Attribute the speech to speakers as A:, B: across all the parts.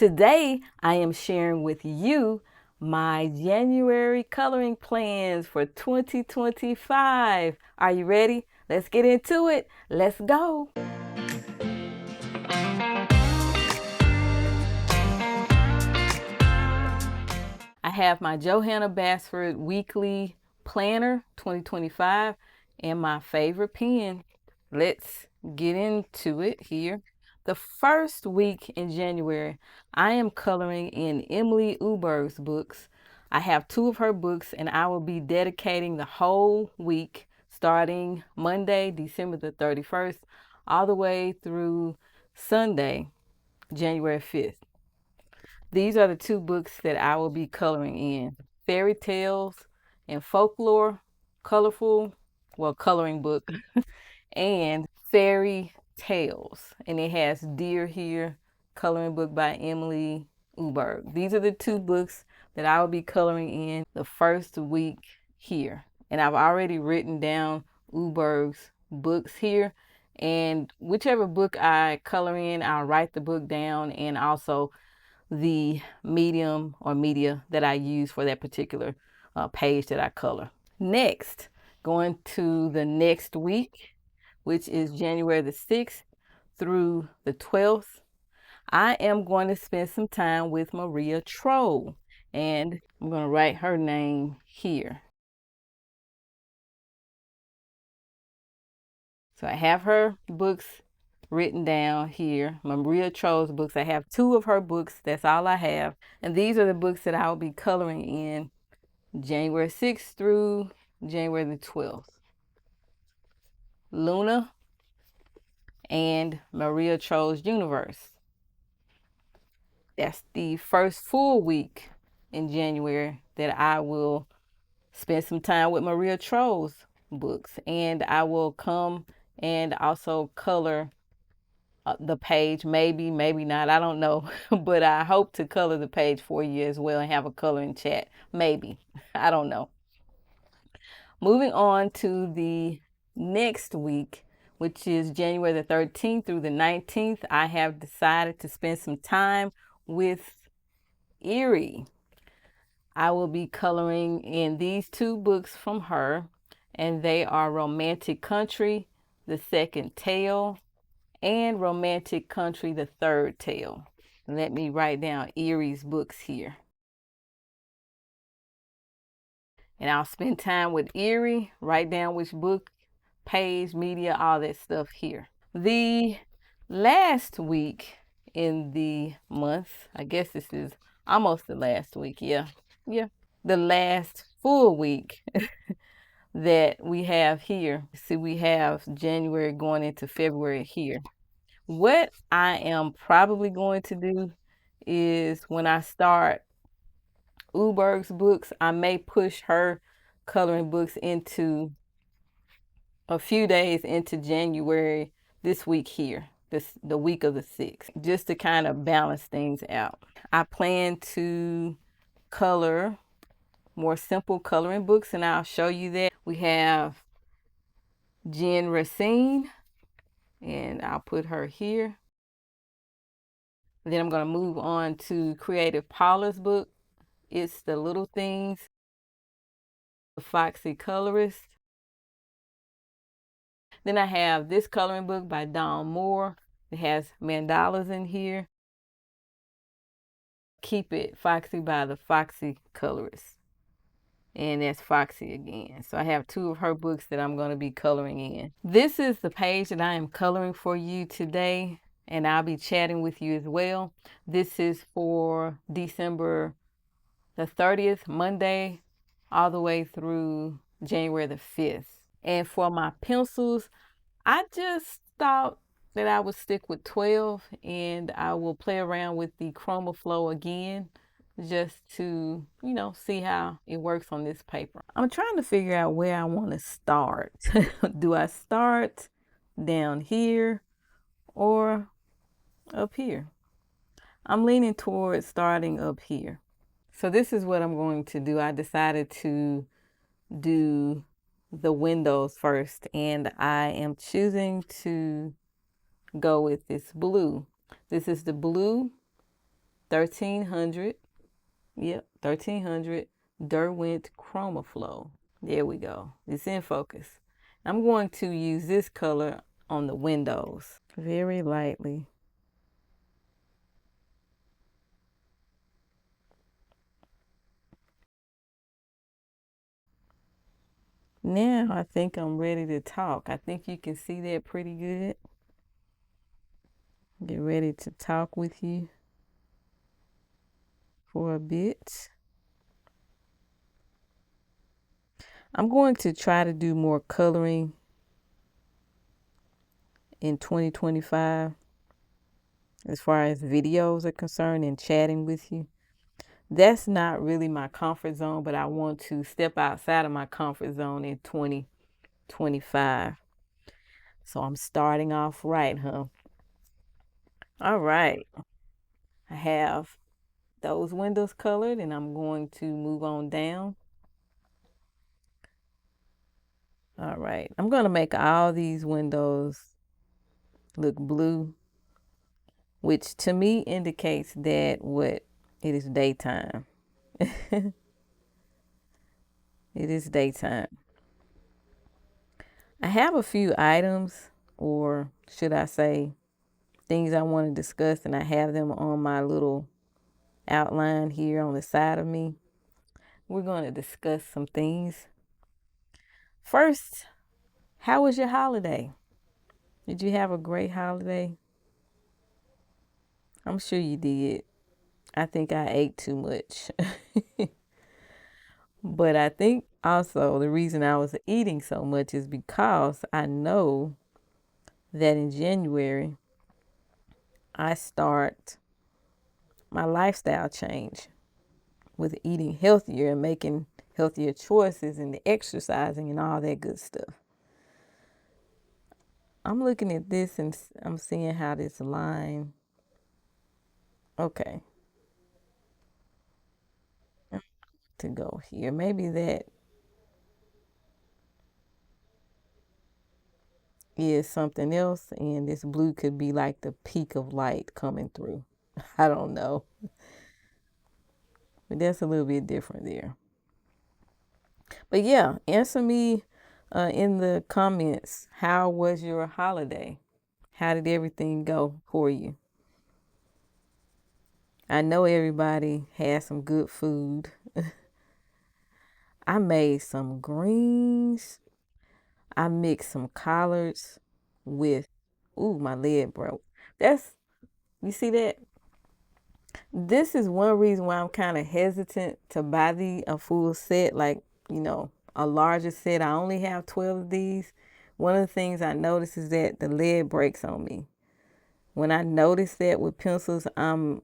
A: Today, I am sharing with you my January coloring plans for 2025. Are you ready? Let's get into it. Let's go. I have my Johanna Basford Weekly Planner 2025 and my favorite pen. Let's get into it here. The first week in January, I am coloring in Emily Uberg's books. I have two of her books, and I will be dedicating the whole week starting Monday, December the 31st, all the way through Sunday, January 5th. These are the two books that I will be coloring in: Fairy Tales and Folklore, coloring book, and Fairy Tales. And it has Deer here, coloring book by Emily Uberg. These are the two books that I will be coloring in the first week here. And I've already written down Uberg's books here. And whichever book I color in, I'll write the book down and also the medium or media that I use for that particular page that I color. Next, going to the next week, which is January the 6th through the 12th, I am going to spend some time with Maria Troll, and I'm going to write her name here. So I have her books written down here. Maria Troll's books. I have two of her books. That's all I have. And these are the books that I'll be coloring in January 6th through January the 12th. Luna and Maria Troll's Universe. That's the first full week in January that I will spend some time with Maria Troll's books. And I will come and also color the page, maybe not, I don't know. But I hope to color the page for you as well and have a coloring chat, maybe. I don't know. Moving on to the next week, which is January the 13th through the 19th, I have decided to spend some time with Erie. I will be coloring in these two books from her, and they are Romantic Country, the second tale, and Romantic Country, the third tale. Let me write down Erie's books here. And I'll spend time with Erie, write down which book, page, media, all that stuff here. The last week in the month, I guess this is almost the last week, yeah. The last full week that we have here. See, we have January going into February here. What I am probably going to do is when I start Uberg's books, I may push her coloring books into a few days into January this week here, the week of the 6th, just to kind of balance things out. I plan to color more simple coloring books, and I'll show you that. We have Jen Racine, and I'll put her here. Then I'm going to move on to Creative Paula's book. It's the Little Things, the Foxy Colorist. Then I have this coloring book by Dawn Moore. It has mandalas in here. Keep It Foxy by the Foxy Colorist. And that's Foxy again. So I have two of her books that I'm going to be coloring in. This is the page that I am coloring for you today, and I'll be chatting with you as well. This is for December the 30th, Monday, all the way through January the 5th. And for my pencils, I just thought that I would stick with 12, and I will play around with the Chromaflow again just to, see how it works on this paper. I'm trying to figure out where I want to start. Do I start down here or up here? I'm leaning towards starting up here. So this is what I'm going to do. I decided to do the windows first, and I am choosing to go with this blue. This is the blue 1300. Yep, 1300 Derwent Chromaflow. There we go. It's in focus. I'm going to use this color on the windows very lightly. Now I think I'm ready to talk. I think you can see that pretty good. Get ready to talk with you for a bit. I'm going to try to do more coloring in 2025 as far as videos are concerned and chatting with you. That's not really my comfort zone, but I want to step outside of my comfort zone in 2025. So I'm starting off right, huh? All right. I have those windows colored and I'm going to move on down. All right. I'm going to make all these windows look blue, which to me indicates that it is daytime. It is daytime. I have a few items, or should I say, things I want to discuss, and I have them on my little outline here on the side of me. We're going to discuss some things. First, how was your holiday? Did you have a great holiday? I'm sure you did. I think I ate too much. But I think also the reason I was eating so much is because I know that in January I start my lifestyle change with eating healthier and making healthier choices and the exercising and all that good stuff. I'm looking at this and I'm seeing how this line. Okay. To go here. Maybe that is something else, and this blue could be like the peak of light coming through. I don't know. But that's a little bit different there. But yeah, answer me in the comments. How was your holiday? How did everything go for you? I know everybody had some good food. I made some greens. I mixed some collards with, ooh, my lid broke. You see that? This is one reason why I'm kind of hesitant to buy a full set, like, a larger set. I only have 12 of these. One of the things I notice is that the lid breaks on me. When I notice that with pencils, I'm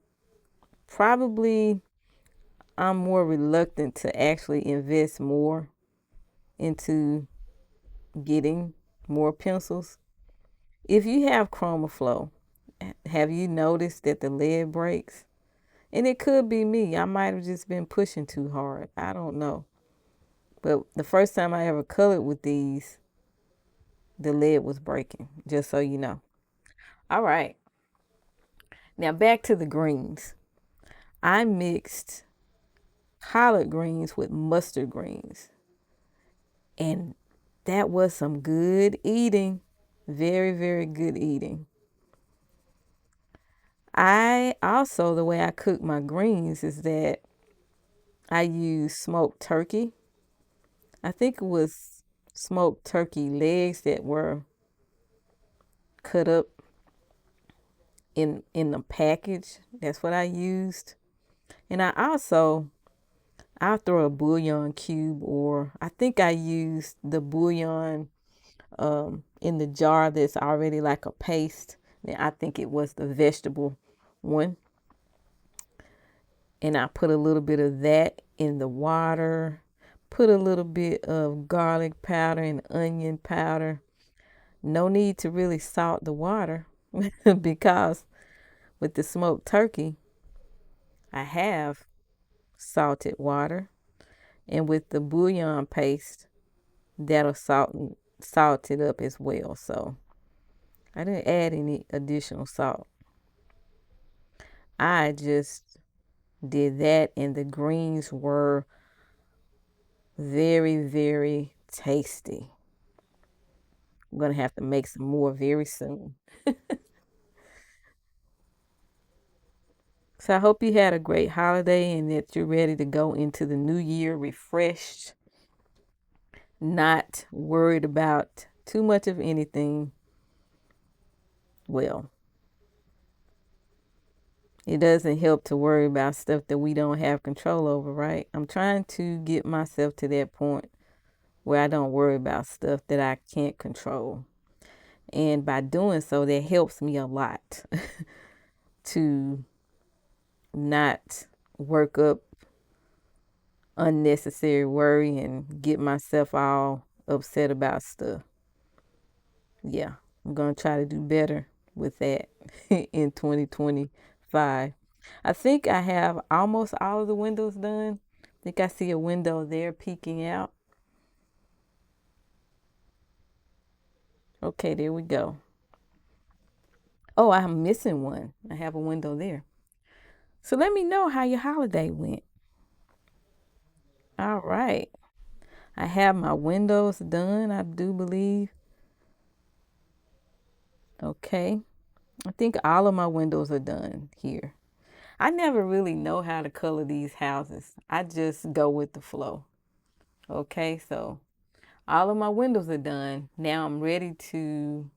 A: more reluctant to actually invest more into getting more pencils. If you have Chromaflow, have you noticed that the lid breaks? And it could be me. I might have just been pushing too hard. I don't know. But the first time I ever colored with these, the lid was breaking, just so you know. All right. Now back to the greens. I mixed collard greens with mustard greens. And that was some good eating. Very, very good eating. The way I cook my greens is that I use smoked turkey. I think it was smoked turkey legs that were cut up in the package. That's what I used. And I'll throw a bouillon cube, or I think I used the bouillon in the jar that's already like a paste. And I think it was the vegetable one. And I put a little bit of that in the water, put a little bit of garlic powder and onion powder. No need to really salt the water because with the smoked turkey, I have salted water. And with the bouillon paste, that'll salt it up as well. So I didn't add any additional salt. I just Did that, and the greens were very, very tasty. I'm gonna have to make some more very soon. So I hope you had a great holiday and that you're ready to go into the new year refreshed, not worried about too much of anything. Well, it doesn't help to worry about stuff that we don't have control over, right? I'm trying to get myself to that point where I don't worry about stuff that I can't control. And by doing so, that helps me a lot to not work up unnecessary worry and get myself all upset about stuff. Yeah, I'm going to try to do better with that in 2025. I think I have almost all of the windows done. I think I see a window there peeking out. Okay, there we go. Oh, I'm missing one. I have a window there. So let me know how your holiday went. All right. I have my windows done, I do believe. Okay. I think all of my windows are done here. I never really know how to color these houses. I just go with the flow. Okay, so all of my windows are done. Now I'm ready to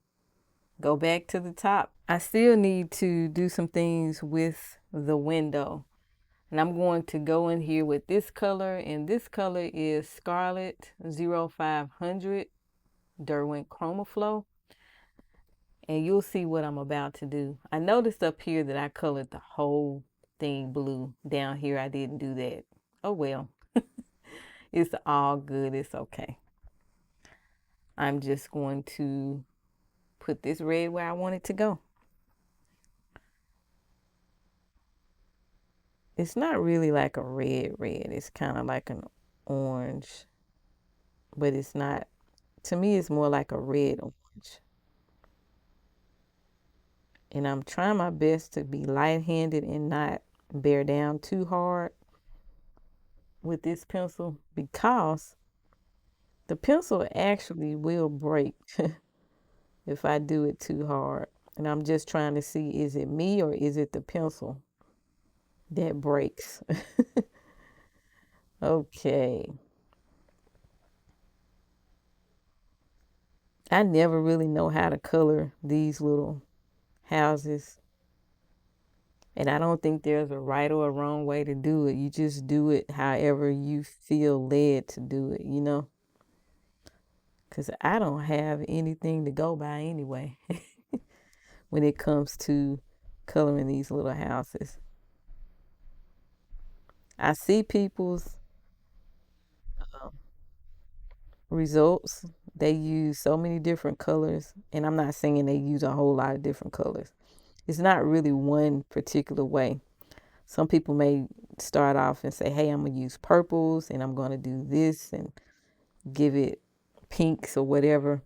A: go back to the top. I still need to do some things with the window. And I'm going to go in here with this color, and this color is Scarlet 0500 Derwent Chromaflow. And you'll see what I'm about to do. I noticed up here that I colored the whole thing blue. Down here I didn't do that. Oh well. It's all good. It's okay. I'm just going to put this red where I want it to go. It's not really like a red. It's kind of like an orange, but it's not. To me, it's more like a red orange. And I'm trying my best to be light-handed and not bear down too hard with this pencil, because the pencil actually will break if I do it too hard. And I'm just trying to see, is it me or is it the pencil that breaks? Okay. I never really know how to color these little houses. And I don't think there's a right or a wrong way to do it. You just do it however you feel led to do it, you know? Because I don't have anything to go by anyway when it comes to coloring these little houses. I see people's results. They use so many different colors, and I'm not saying they use a whole lot of different colors. It's not really one particular way. Some people may start off and say, hey, I'm going to use purples and I'm going to do this and give it pinks or whatever.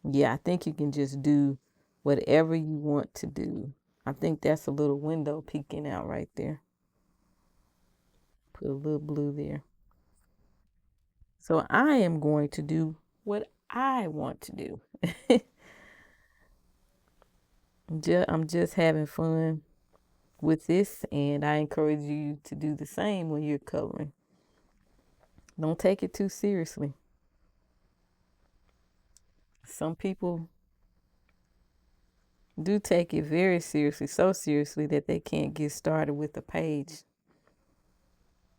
A: Yeah, I think you can just do whatever you want to do. I think that's a little window peeking out right there. Put a little blue there. So I am going to do what I want to do. I'm just having fun with this, and I encourage you to do the same when you're coloring. Don't take it too seriously. Some people do take it very seriously, so seriously that they can't get started with the page.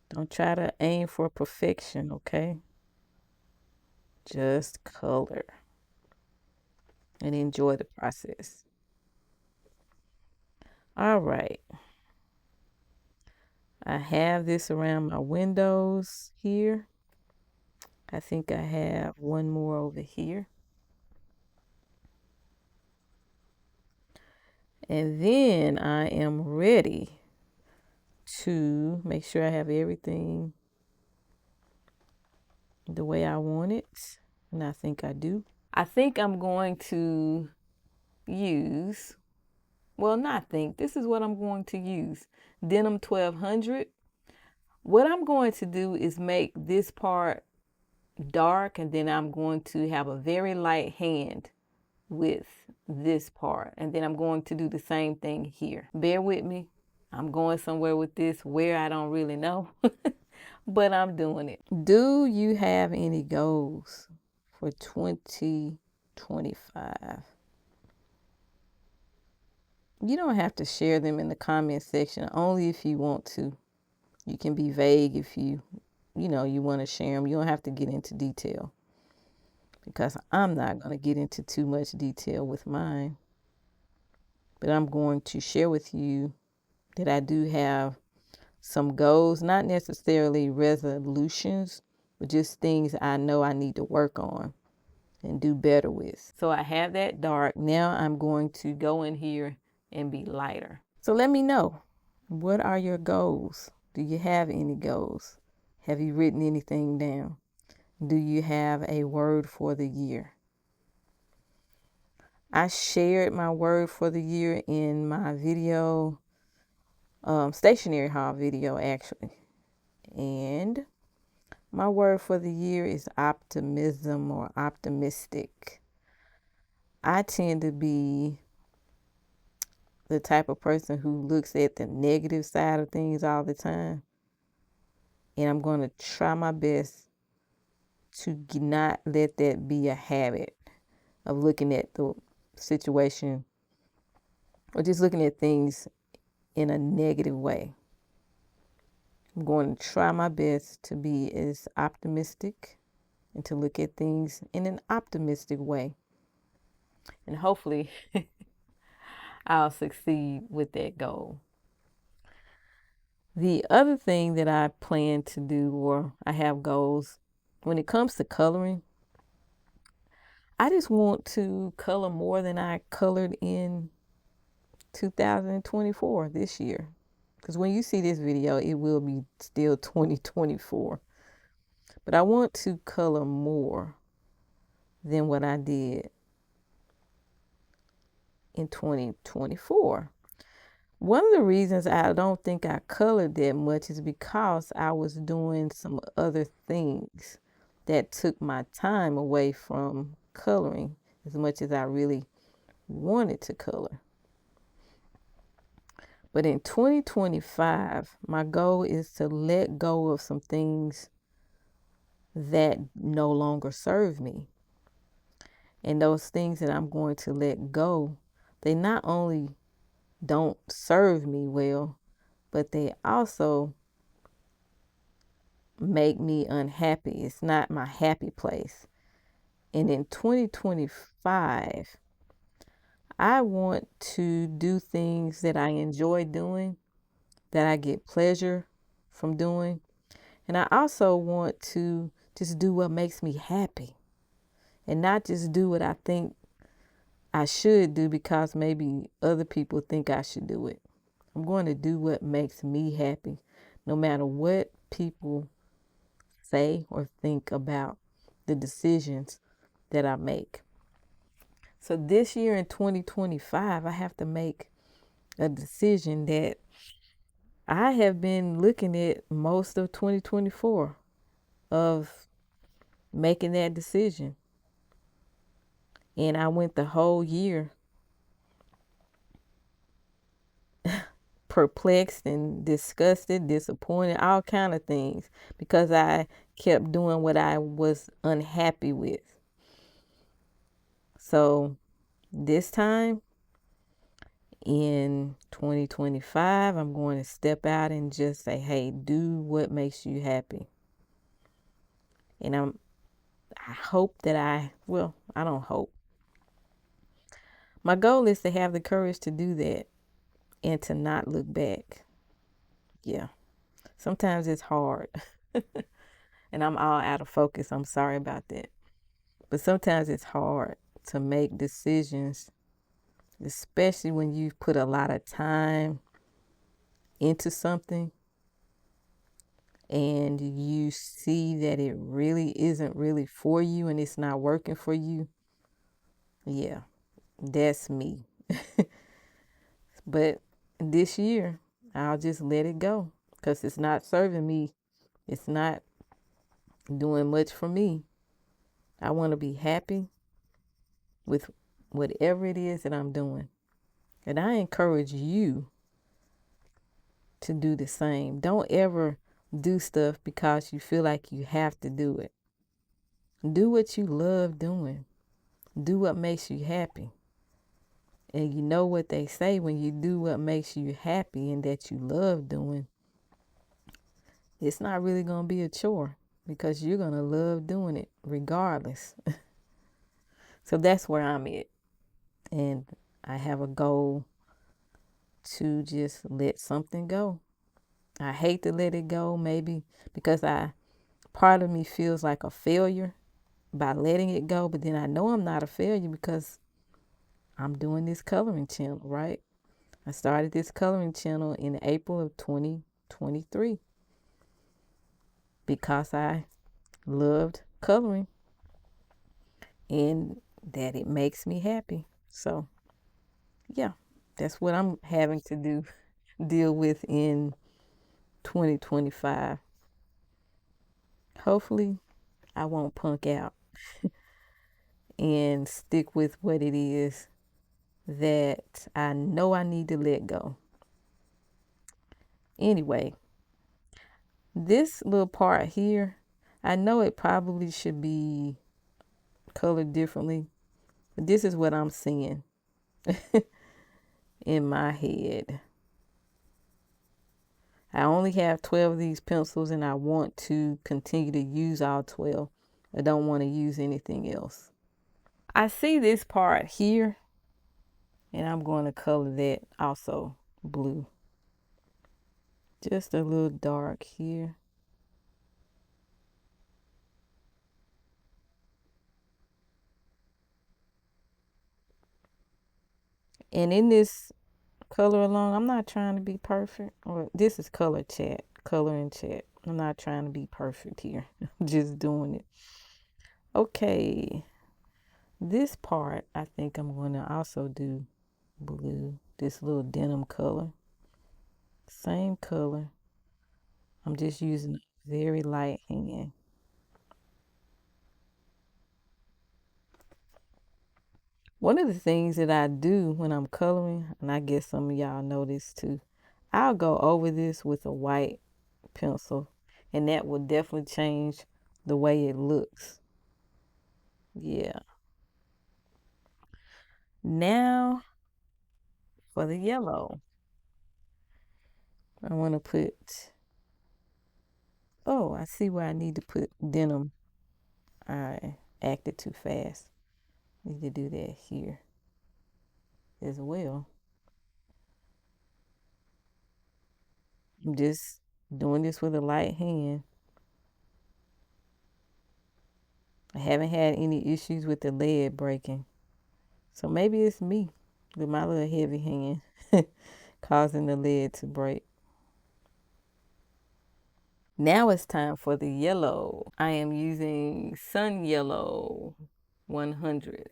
A: Don't try to aim for perfection, okay? Just color and enjoy the process. All right. I have this around my windows here. I think I have one more over here. And then I am ready to make sure I have everything the way I want it. And I think I do. I think I'm going to use, well, not think, this is what I'm going to use. Denim 1200 What I'm going to do is make this part dark, and then I'm going to have a very light hand with this part, and then I'm going to do the same thing here. Bear with me. I'm going somewhere with this, where I don't really know, but I'm doing it. Do you have any goals for 2025? You don't have to share them in the comment section, only if you want to. You can be vague if you want to share them. You don't have to get into detail, because I'm not going to get into too much detail with mine. But I'm going to share with you that I do have some goals, not necessarily resolutions, but just things I know I need to work on and do better with. So I have that dark. Now I'm going to go in here and be lighter. So let me know, what are your goals? Do you have any goals? Have you written anything down? Do you have a word for the year? I shared my word for the year in my video, stationery haul video actually. And my word for the year is optimism or optimistic. I tend to be the type of person who looks at the negative side of things all the time. And I'm going to try my best to not let that be a habit of looking at the situation or just looking at things in a negative way. I'm going to try my best to be as optimistic and to look at things in an optimistic way. And hopefully I'll succeed with that goal. The other thing that I plan to do, or I have goals, when it comes to coloring, I just want to color more than I colored in 2024 this year. Because when you see this video, it will be still 2024. But I want to color more than what I did in 2024. One of the reasons I don't think I colored that much is because I was doing some other things that took my time away from coloring as much as I really wanted to color. But in 2025, my goal is to let go of some things that no longer serve me. And those things that I'm going to let go, they not only don't serve me well, but they also make me unhappy. It's not my happy place. And in 2025, I want to do things that I enjoy doing, that I get pleasure from doing. And I also want to just do what makes me happy and not just do what I think I should do because maybe other people think I should do it. I'm going to do what makes me happy, no matter what people say or think about the decisions that I make. So this year in 2025, I have to make a decision that I have been looking at most of 2024 of making that decision. And I went the whole year perplexed and disgusted, disappointed, all kind of things, because I kept doing what I was unhappy with. So this time in 2025, I'm going to step out and just say, hey, do what makes you happy. And I hope that I don't hope. My goal is to have the courage to do that and to not look back. Yeah. Sometimes it's hard. And I'm all out of focus. I'm sorry about that. But sometimes it's hard to make decisions, especially when you've put a lot of time into something and you see that it really isn't really for you and it's not working for you. Yeah, that's me. But this year, I'll just let it go. because it's not serving me. It's not doing much for me. I want to be happy with whatever it is that I'm doing. And I encourage you to do the same. Don't ever do stuff because you feel like you have to do it. Do what you love doing. Do what makes you happy. And you know what they say, when you do what makes you happy and that you love doing, it's not really going to be a chore because you're going to love doing it regardless. So that's where I'm at. And I have a goal to just let something go. I hate to let it go, maybe because part of me feels like a failure by letting it go, but then I know I'm not a failure because I'm doing this coloring channel, right? I started this coloring channel in April of 2023 because I loved coloring and that it makes me happy. So, yeah, that's what I'm having to deal with in 2025. Hopefully, I won't punk out and stick with what it is that I know I need to let go. Anyway, this little part here, I know it probably should be colored differently, but this is what I'm seeing in my head. I only have 12 of these pencils and I want to continue to use all 12. I don't want to use anything else. I see this part here and I'm going to color that also blue. Just a little dark here. And in this color along, I'm not trying to be perfect. Or this is color and chat. I'm not trying to be perfect here. Just doing it. Okay. This part, I think I'm going to also do blue. This little denim color. Same color. I'm just using a very light hand. One of the things that I do when I'm coloring, and I guess some of y'all know this too, I'll go over this with a white pencil, and that will definitely change the way it looks. Yeah. Now for the yellow. I want to put, oh, I see where I need to put denim. I acted too fast. Need to do that here as well. I'm just doing this with a light hand. I haven't had any issues with the lead breaking. So maybe it's me with my little heavy hand causing the lead to break. Now it's time for the yellow. I am using Sun Yellow 100.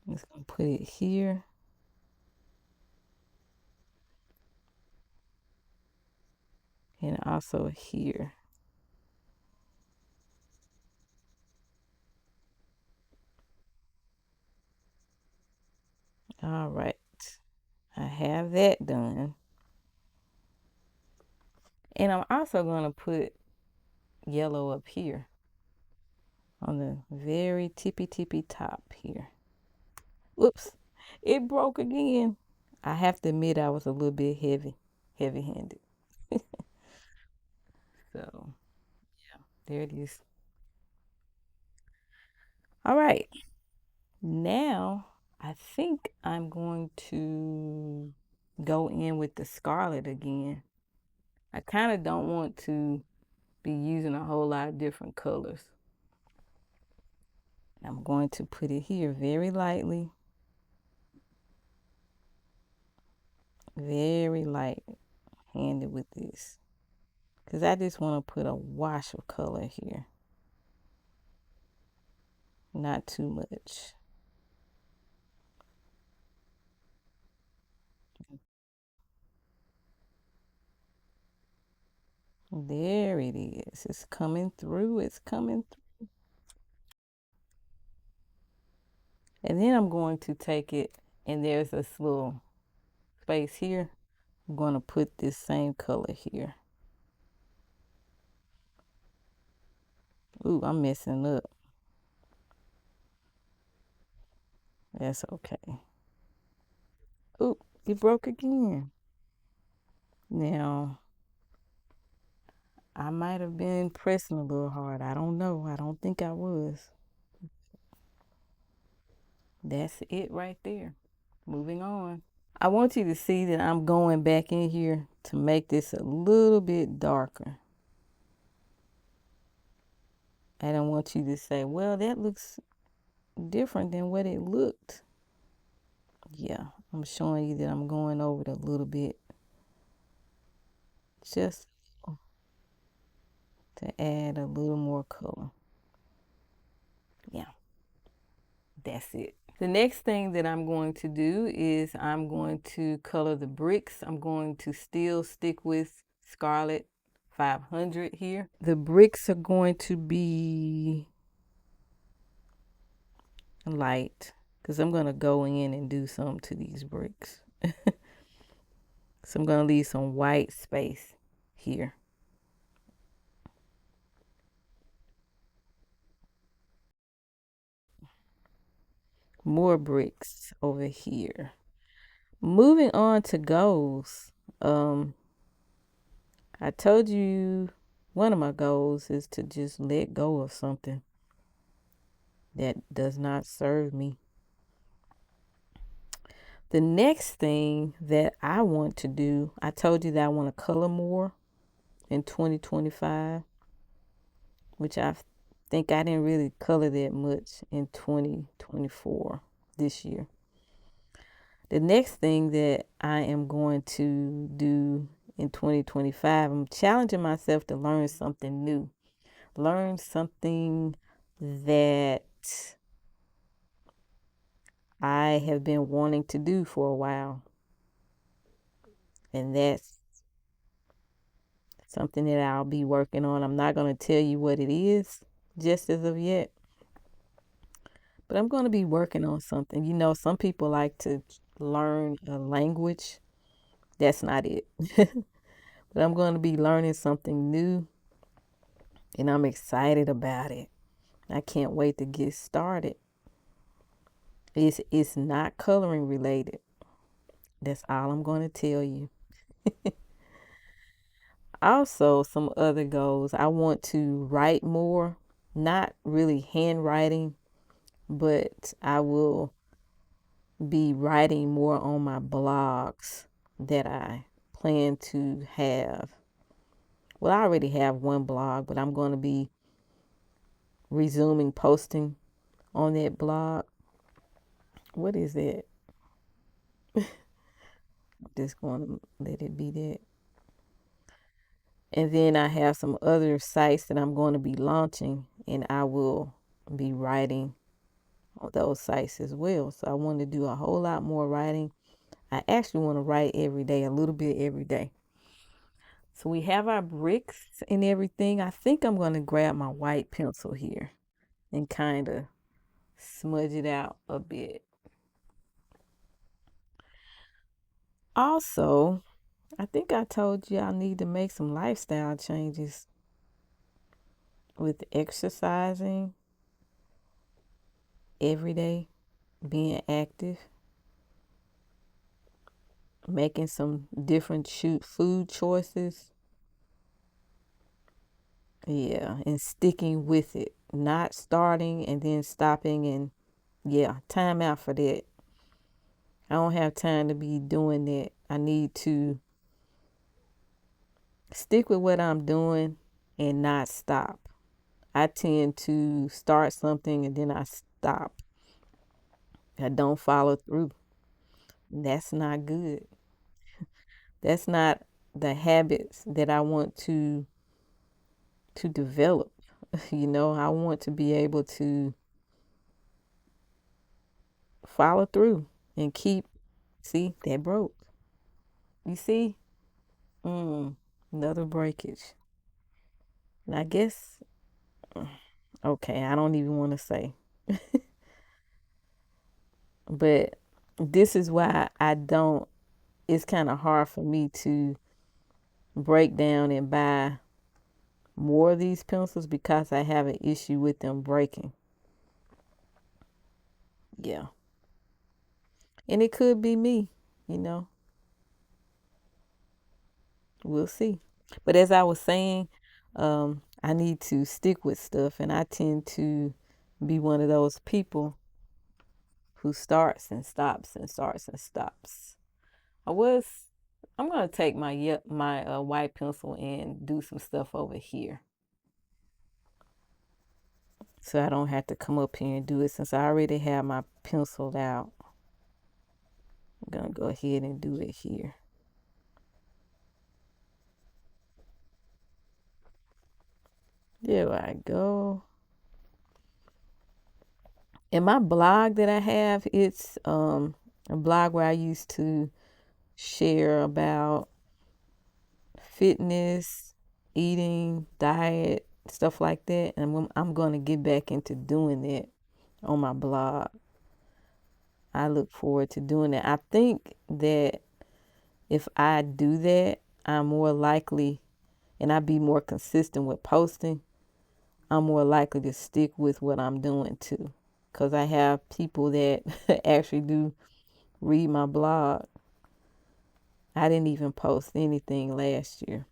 A: I'm just going to put it here. And also here. All right. I have that done. And I'm also going to put yellow up here on the very tippy top here. Whoops, it broke again. I have to admit I was a little bit heavy-handed. So, yeah, there it is. All right. Now, I think I'm going to go in with the scarlet again. I kind of don't want to be using a whole lot of different colors. I'm going to put it here very lightly. Very light-handed with this. Because I just want to put a wash of color here. Not too much. There it is. It's coming through. It's coming through. And then I'm going to take it, and there's this little space here. I'm going to put this same color here. Ooh, I'm messing up. That's okay. Ooh, it broke again. Now, I might have been pressing a little hard. I don't know. I don't think I was. That's it right there. Moving on. I want you to see that I'm going back in here to make this a little bit darker. I don't want you to say, well, that looks different than what it looked. Yeah, I'm showing you that I'm going over it a little bit just to add a little more color. Yeah, that's it. The next thing that I'm going to do is I'm going to color the bricks. I'm going to still stick with Scarlet 500 here. The bricks are going to be light because I'm going to go in and do something to these bricks. So I'm going to leave some white space here. More bricks over here. Moving on to goals. I told you one of my goals is to just let go of something that does not serve me. The next thing that I want to do, I told you that I want to color more in 2025, which I think I didn't really color that much in 2024 this year. The next thing that I am going to do in 2025, I'm challenging myself to learn something new. Learn something that I have been wanting to do for a while. And that's something that I'll be working on. I'm not going to tell you what it is just as of yet, but I'm going to be working on something. You know, some people like to learn a language. That's not it. But I'm going to be learning something new, and I'm excited about it. I can't wait to get started. It's not coloring related. That's all I'm going to tell you. Also, some other goals. I want to write more, not really handwriting, but I will be writing more on my blogs that I plan to have. Well, I already have one blog, but I'm going to be resuming posting on that blog. What is that? I'm just going to let it be that. And then I have some other sites that I'm going to be launching, and I will be writing on those sites as well. So I want to do a whole lot more writing. I actually want to write every day, a little bit every day. So we have our bricks and everything. I think I'm going to grab my white pencil here and kind of smudge it out a bit. Also, I think I told you I need to make some lifestyle changes with exercising every day, being active, making some different food choices. Yeah, and sticking with it, not starting and then stopping, and yeah, time out for that. I don't have time to be doing that. I need to stick with what I'm doing and not stop. I tend to start something and then I stop. I don't follow through. That's not good. That's not the habits that I want to develop. You know, I want to be able to follow through and keep. See, that broke. You see? Another breakage. And I guess, okay, I don't even want to say. But this is why I don't, it's kind of hard for me to break down and buy more of these pencils because I have an issue with them breaking. Yeah. And it could be me, you know, we'll see. But as I was saying, I need to stick with stuff, and I tend to be one of those people who starts and stops and starts and stops. I was, I'm gonna take my white pencil and do some stuff over here, so I don't have to come up here and do it since I already have my penciled out. I'm gonna go ahead and do it here. There I go. In my blog that I have, it's a blog where I used to share about fitness, eating, diet, stuff like that. And I'm going to get back into doing that on my blog. I look forward to doing that. I think that if I do that, I'm more likely, and I be more consistent with posting, I'm more likely to stick with what I'm doing too. Because I have people that actually do read my blog. I didn't even post anything last year,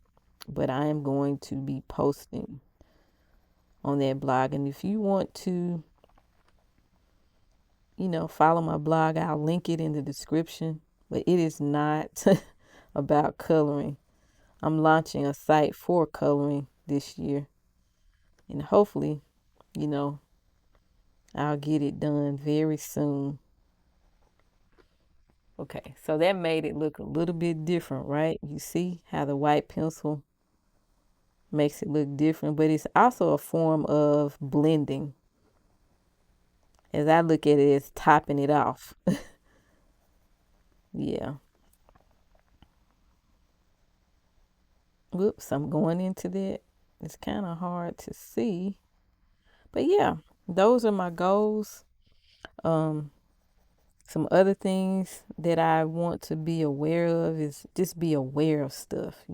A: but I am going to be posting on that blog. And if you want to, follow my blog, I'll link it in the description. But it is not about coloring. I'm launching a site for coloring this year. And hopefully, you know, I'll get it done very soon. Okay, so that made it look a little bit different, right? You see how the white pencil makes it look different, but it's also a form of blending. As I look at it, it's topping it off. Yeah. Whoops, I'm going into that. It's kind of hard to see. But yeah, those are my goals. Um, some other things that I want to be aware of is just be aware of stuff,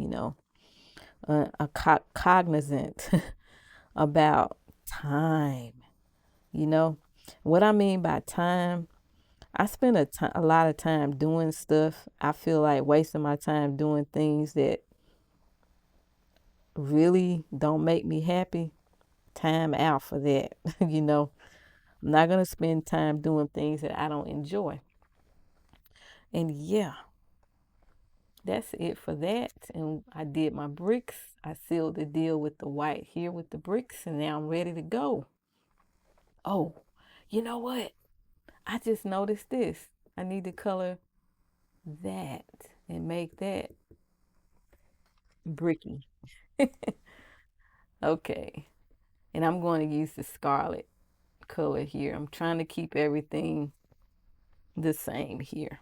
A: cognizant about time, you know. What I mean by time, I spend a lot of time doing stuff. I feel like wasting my time doing things that really don't make me happy. Time out for that, you know. I'm not going to spend time doing things that I don't enjoy. And yeah, that's it for that. And I did my bricks. I sealed the deal with the white here with the bricks, and now I'm ready to go. Oh, you know what? I just noticed this. I need to color that and make that bricky. Okay. And I'm going to use the scarlet color here. I'm trying to keep everything the same here.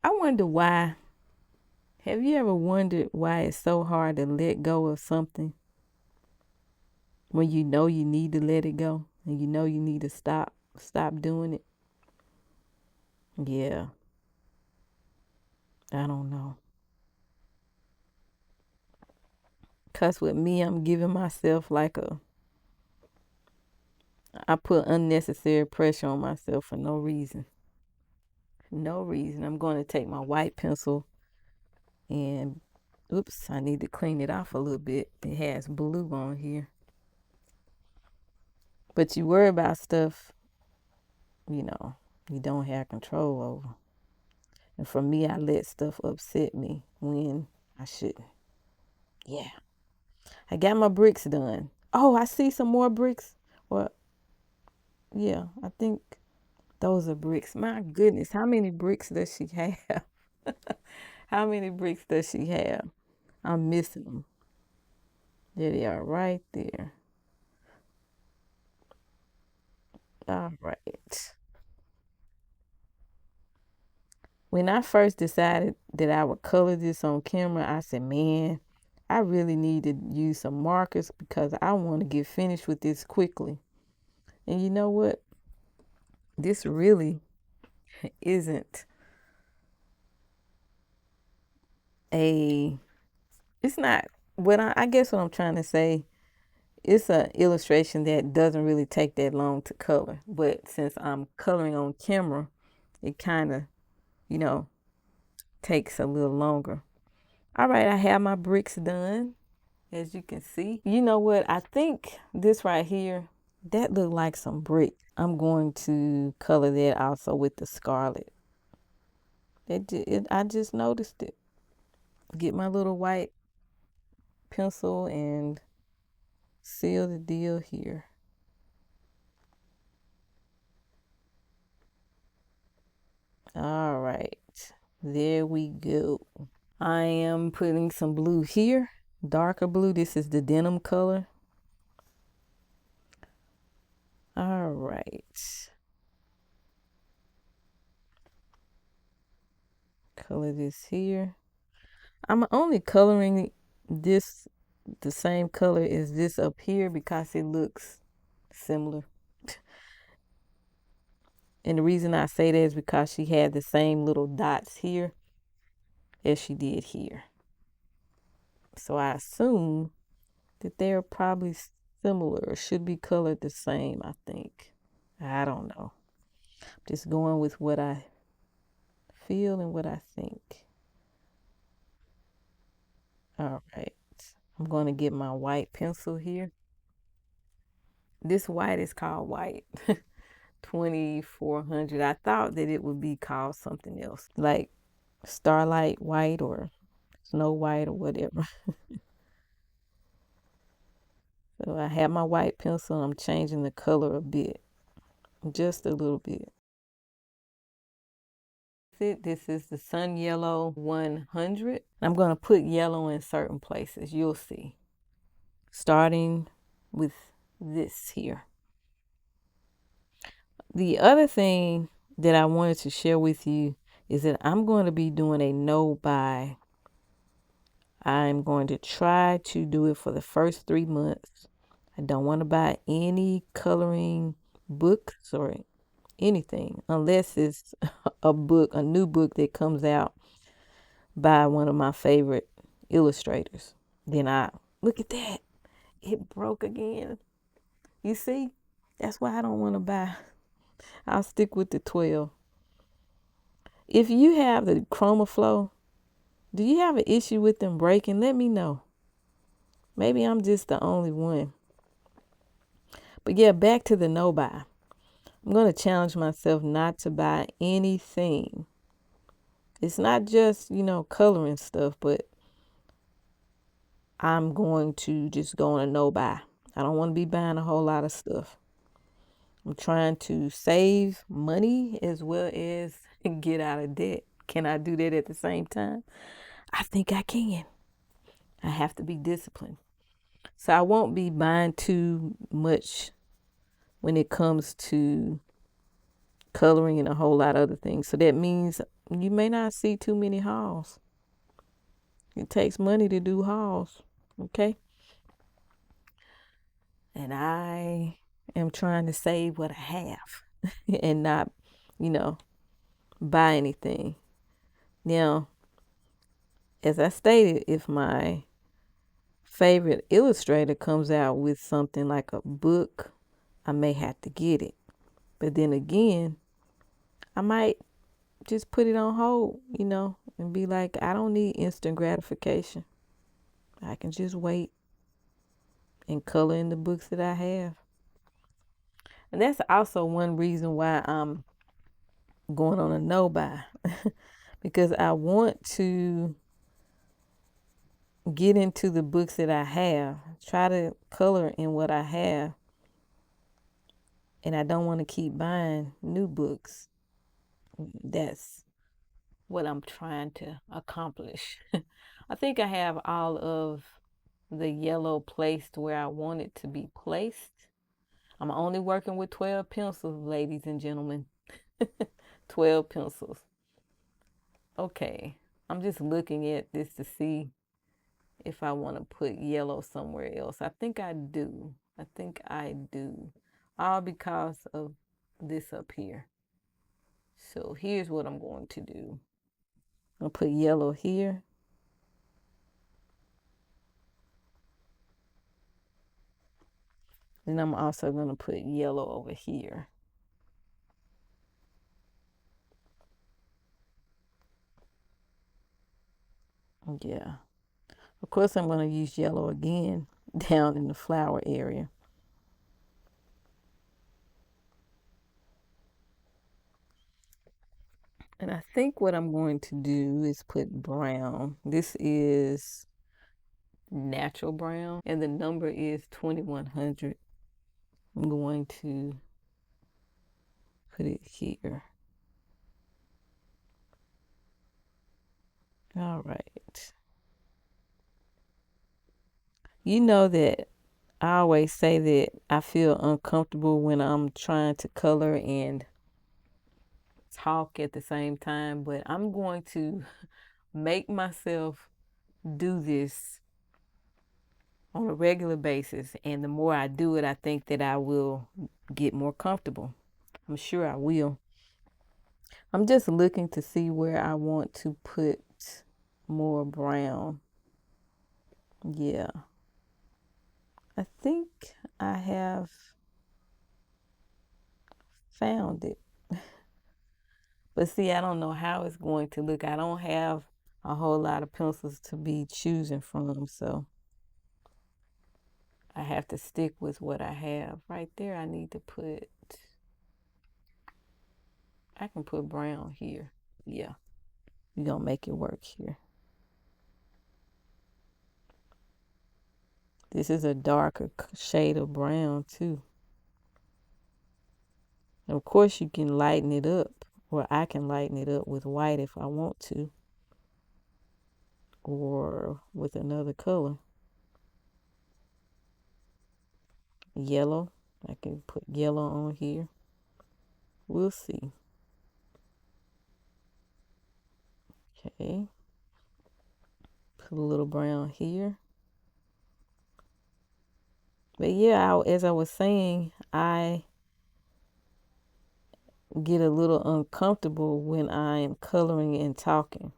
A: I wonder why. Have you ever wondered why it's so hard to let go of something when you know you need to let it go and you know you need to stop doing it? Yeah, I don't know. Cause with me, I'm giving myself I put unnecessary pressure on myself for no reason. No reason. I'm going to take my white pencil and, oops, I need to clean it off a little bit. It has blue on here. But you worry about stuff, you know, you don't have control over. And for me, I let stuff upset me when I shouldn't. Yeah. I got my bricks done. Oh, I see some more bricks. Well, yeah, I think those are bricks. My goodness, how many bricks does she have? How many bricks does she have? I'm missing them. There they are right there. All right. When I first decided that I would color this on camera, I said, man, I really need to use some markers because I want to get finished with this quickly. And you know what? This really isn't a, it's not, I guess what I'm trying to say, it's an illustration that doesn't really take that long to color. But since I'm coloring on camera, it kind of, you know, takes a little longer. All right, I have my bricks done, as you can see. You know what? I think this right here, that looked like some brick. I'm going to color that also with the scarlet. I just noticed it. Get my little white pencil and seal the deal here. All right, there we go. I am putting some blue here, darker blue. This is the denim color. All right. Color this here. I'm only coloring this the same color as this up here because it looks similar. And the reason I say that is because she had the same little dots here as she did here. So I assume that they're probably similar or should be colored the same, I think. I don't know. Just going with what I feel and what I think. All right. I'm going to get my white pencil here. This white is called white. 2400. I thought that it would be called something else, like Starlight White or Snow White or whatever. So I have my white pencil. I'm changing the color a bit, just a little bit. This is the Sun Yellow 100. I'm going to put yellow in certain places. You'll see. Starting with this here. The other thing that I wanted to share with you is that I'm going to be doing a no buy. I'm going to try to do it for the first 3 months. I don't want to buy any coloring books or anything unless it's a new book that comes out by one of my favorite illustrators. Then I look at that. It broke again. You see? That's why I don't want to buy. I'll stick with the 12. If you have the Chromaflow, do you have an issue with them breaking? Let me know. Maybe I'm just the only one. But yeah, back to the no buy. I'm going to challenge myself not to buy anything. It's not just, coloring stuff, but I'm going to just go on a no buy. I don't want to be buying a whole lot of stuff. I'm trying to save money as well as get out of debt. Can I do that at the same time? I think I can. I have to be disciplined. So I won't be buying too much when it comes to coloring and a whole lot of other things. So that means you may not see too many hauls. It takes money to do hauls. Okay. And I am trying to save what I have and not, buy anything. Now, as I stated, if my favorite illustrator comes out with something like a book, I may have to get it. But then again, I might just put it on hold, and be like, I don't need instant gratification. I can just wait and color in the books that I have. And that's also one reason why I'm going on a no buy because I want to get into the books that I have, try to color in what I have, and I don't want to keep buying new books. That's what I'm trying to accomplish. I think I have all of the yellow placed where I want it to be placed. I'm only working with 12 pencils, ladies and gentlemen. 12 pencils. Okay, I'm just looking at this to see if I want to put yellow somewhere else. I think I do. I think I do. All because of this up here. So here's what I'm going to do. I'll put yellow here. And I'm also going to put yellow over here. Yeah. Of course, I'm going to use yellow again down in the flower area. And I think what I'm going to do is put brown. This is natural brown, and the number is 2100. I'm going to put it here. All right. You know that I always say that I feel uncomfortable when I'm trying to color and talk at the same time, but I'm going to make myself do this on a regular basis. And the more I do it, I think that I will get more comfortable. I'm sure I will. I'm just looking to see where I want to put more brown. Yeah. I think I have found it. But see, I don't know how it's going to look. I don't have a whole lot of pencils to be choosing from, so I have to stick with what I have. Right there, I need to put, I can put brown here. Yeah, we're gonna make it work here. This is a darker shade of brown too. And of course, you can lighten it up, or I can lighten it up with white if I want to, or with another color. Yellow, I can put yellow on here. We'll see. Okay. Put a little brown here. But yeah, as I was saying, I get a little uncomfortable when I am coloring and talking.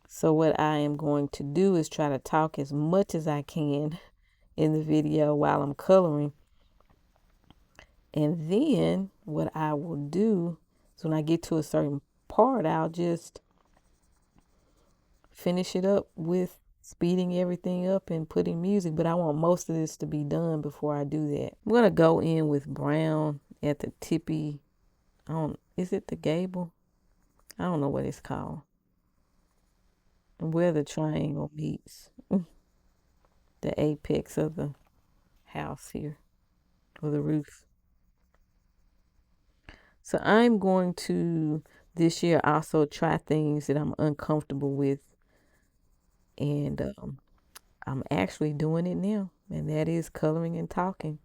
A: So what I am going to do is try to talk as much as I can in the video while I'm coloring. And then what I will do is when I get to a certain part, I'll just finish it up with speeding everything up and putting music. But I want most of this to be done before I do that. I'm going to go in with brown at the tippy. Is it the gable? I don't know what it's called. Where the triangle meets the apex of the house here, or the roof. So I'm going to this year also try things that I'm uncomfortable with, and I'm actually doing it now, and that is coloring and talking.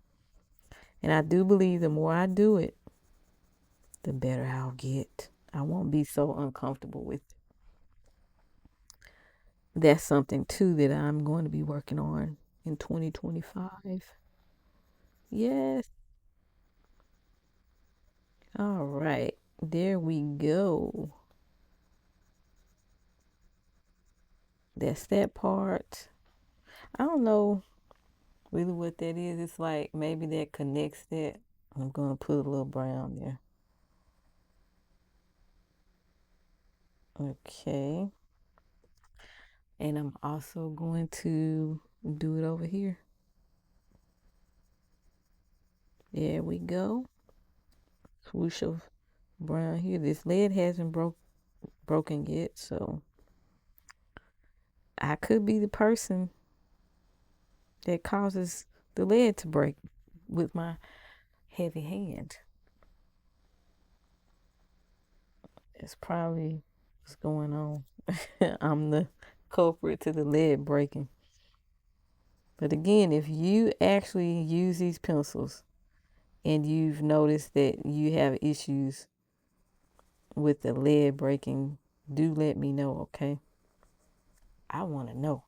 A: And I do believe the more I do it, the better I'll get. I won't be so uncomfortable with it. That's something too that I'm going to be working on in 2025. Yes. All right. There we go. That's that part. I don't know really what that is. It's like maybe that connects that. I'm going to put a little brown there. Okay. And I'm also going to do it over here. There we go. Swoosh of brown here. This lead hasn't broken yet, so I could be the person that causes the lead to break with my heavy hand. That's probably what's going on. I'm the culprit to the lead breaking. But again, if you actually use these pencils and you've noticed that you have issues with the lead breaking, do let me know, okay? I want to know.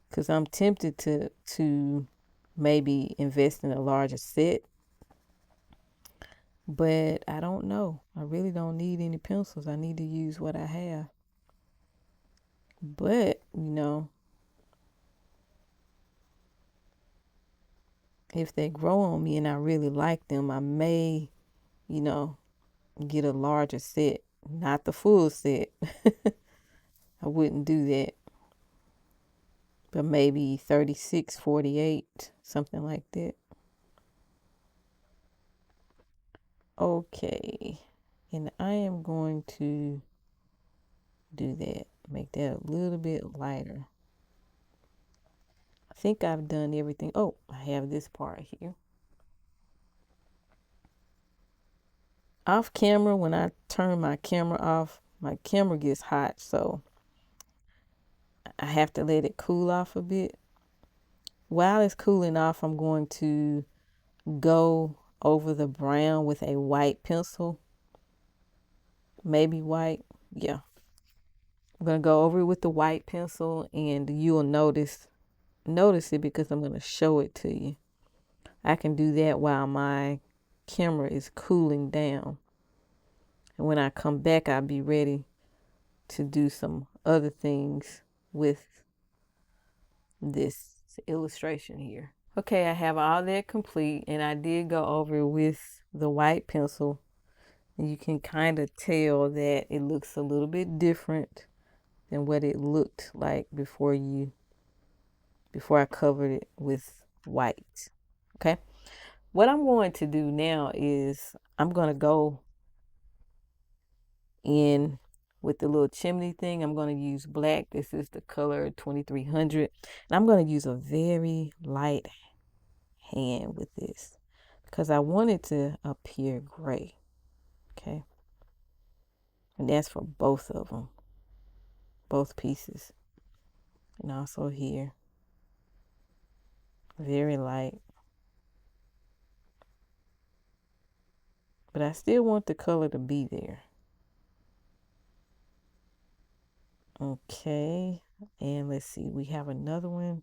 A: Because I'm tempted to maybe invest in a larger set, but I don't know. I really don't need any pencils. I need to use what I have. But, if they grow on me and I really like them, I may, you know, get a larger set. Not the full set. I wouldn't do that. But maybe 36, 48, something like that. Okay. And I am going to do that. Make that a little bit lighter. I think I've done everything. Oh, I have this part here. Off camera, when I turn my camera off, my camera gets hot, so I have to let it cool off a bit. While it's cooling off, I'm going to go over the brown with a white pencil. Maybe white. Yeah. I'm going to go over it with the white pencil, and you'll notice it because I'm going to show it to you. I can do that while my camera is cooling down. And when I come back, I'll be ready to do some other things with this illustration here. Okay, I have all that complete, and I did go over with the white pencil. And you can kind of tell that it looks a little bit different than what it looked like before I covered it with white. Okay. What I'm going to do now is I'm going to go in with the little chimney thing. I'm going to use black. This is the color 2300. And I'm going to use a very light hand with this because I want it to appear gray. Okay. And that's for both of them, both pieces. And also here, very light. But I still want the color to be there. Okay, and let's see, we have another one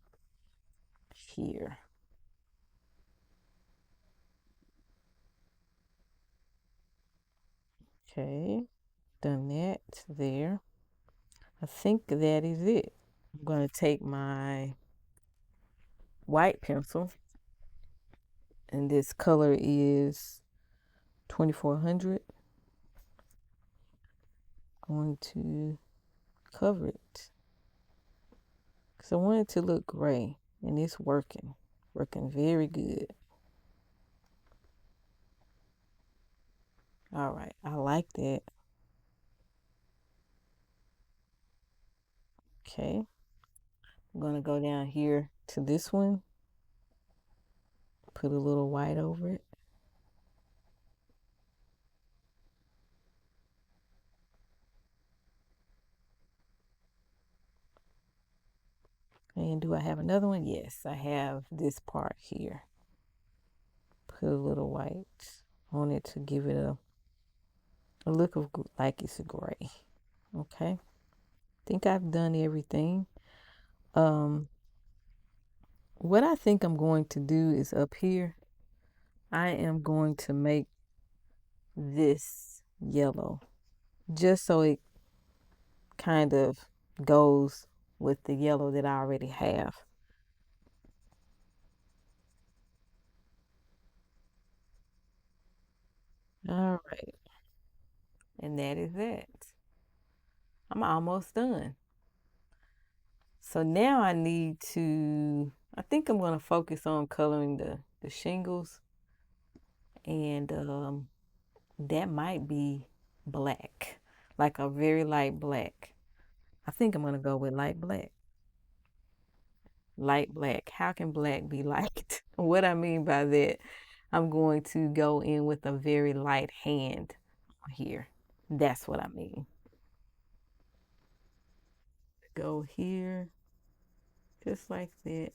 A: here. Okay, done that there. I think that is it. I'm going to take my white pencil, and this color is 2400. I'm going to cover it because I want it to look gray, and it's working very good. All right, I like that. Okay, I'm going to go down here to this one, put a little white over it. And do I have another one? Yes, I have this part here. Put a little white on it to give it a look of like it's gray. Okay. Think I've done everything. What I think I'm going to do is up here, I am going to make this yellow just so it kind of goes with the yellow that I already have. All right. And that is that. I'm almost done. So now I think I'm going to focus on coloring the shingles. And that might be black, like a very light black. I think I'm going to go with light black. Light black. How can black be light? What I mean by that, I'm going to go in with a very light hand here. That's what I mean. Go here, just like that.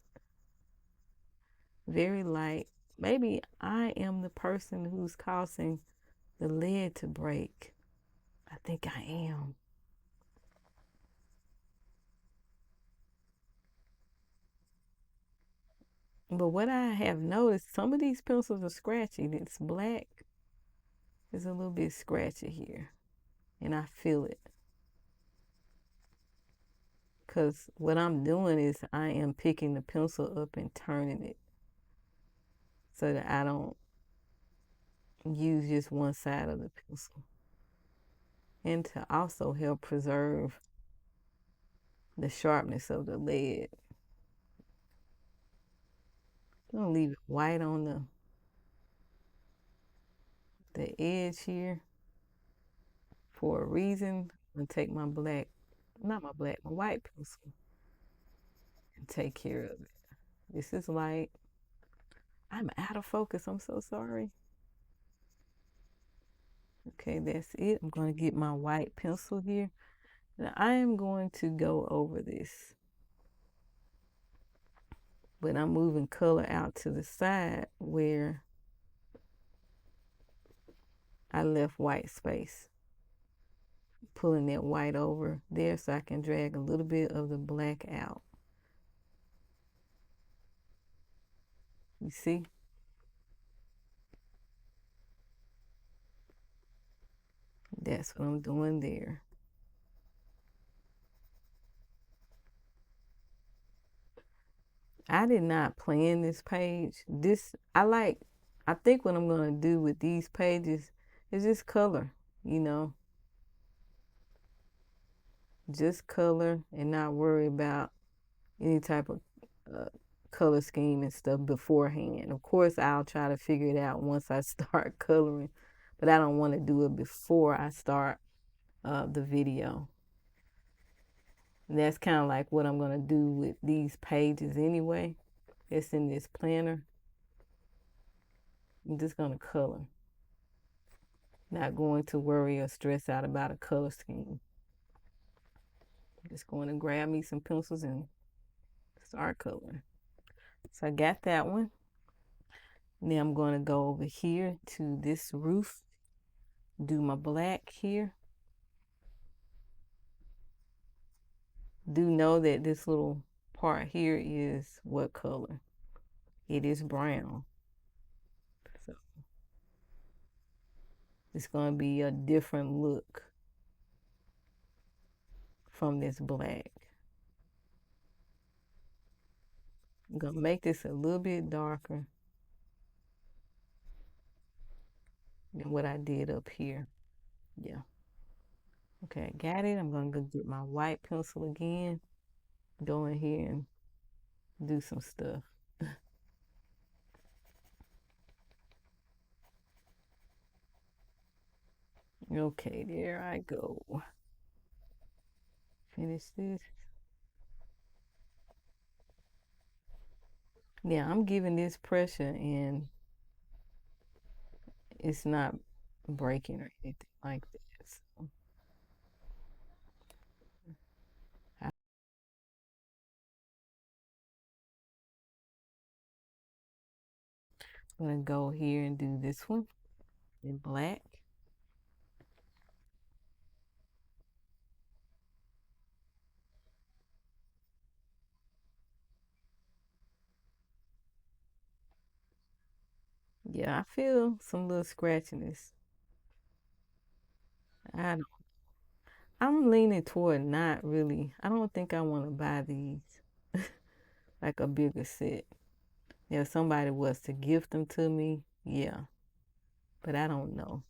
A: Very light. Maybe I am the person who's causing the lid to break. I think I am. But what I have noticed, some of these pencils are scratchy. This black is a little bit scratchy here, and I feel it. Because what I'm doing is I am picking the pencil up and turning it so that I don't use just one side of the pencil. And to also help preserve the sharpness of the lead. I'm gonna leave it white on the edge here for a reason. I'm gonna take my black, not my black, my white pencil and take care of it. This is light. I'm out of focus. I'm so sorry. Okay, that's it. I'm going to get my white pencil here. Now I am going to go over this. But I'm moving color out to the side where I left white space. Pulling that white over there so I can drag a little bit of the black out. You see? That's what I'm doing there. I did not plan this page. I think what I'm going to do with these pages is just color, you know, just color and not worry about any type of uh, color scheme and stuff beforehand. Of course, I'll try to figure it out once I start coloring, but I don't want to do it before I start the video. And that's kind of like what I'm going to do with these pages anyway. It's in this planner. I'm just going to color. Not going to worry or stress out about a color scheme. I'm just going to grab me some pencils and start coloring. So I got that one. Now I'm going to go over here to this roof, do my black here. Do know that this little part here is what color? It is brown. So it's going to be a different look from this black. I'm going to make this a little bit darker than what I did up here. Yeah. Okay, I got it. I'm going to go get my white pencil again. Go in here and do some stuff. Okay, there I go. Finish this. Yeah, I'm giving this pressure and it's not breaking or anything like that. So I'm gonna go here and do this one in black. Yeah, I feel some little scratchiness. I don't, I'm leaning toward not really. I don't think I want to buy these like a bigger set. If somebody was to gift them to me, yeah, but I don't know.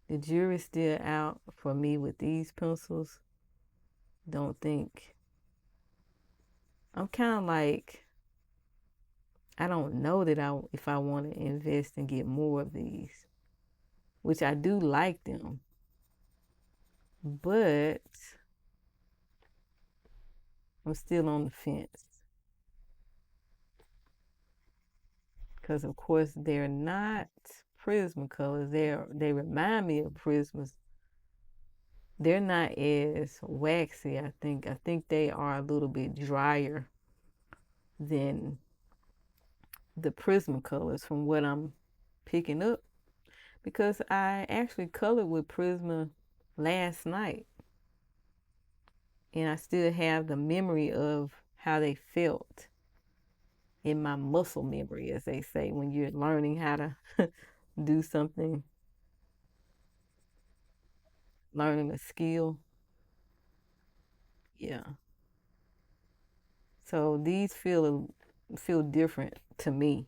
A: The jury's still out for me with these pencils. Don't think. I'm kind of like, I don't know that if I want to invest and get more of these, which I do like them, but I'm still on the fence because of course they're not Prismacolors. They remind me of Prismas. They're not as waxy. I think they are a little bit drier than the Prismacolors from what I'm picking up, because I actually colored with Prisma last night and I still have the memory of how they felt. in my muscle memory, as they say, when you're learning how to do something, learning a skill. Yeah. So these feel different to me,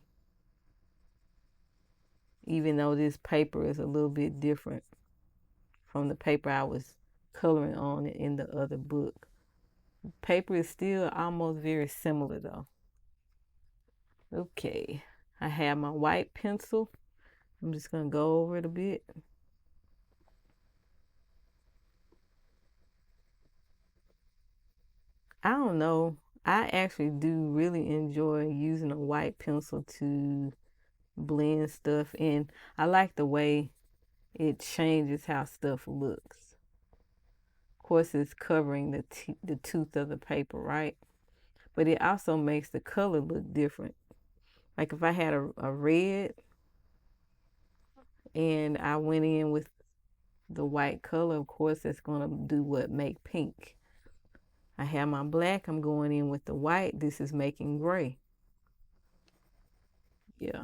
A: even though this paper is a little bit different from the paper I was coloring on in the other book. Paper is still almost very similar though. Okay, I have my white pencil. I'm just gonna go over it a bit. I don't know. I actually do really enjoy using a white pencil to blend stuff in. I like the way it changes how stuff looks. Of course, it's covering the tooth of the paper, right? But it also makes the color look different. Like if I had a red and I went in with the white color, of course, that's gonna do what make pink. I have my black, I'm going in with the white. This is making gray. Yeah.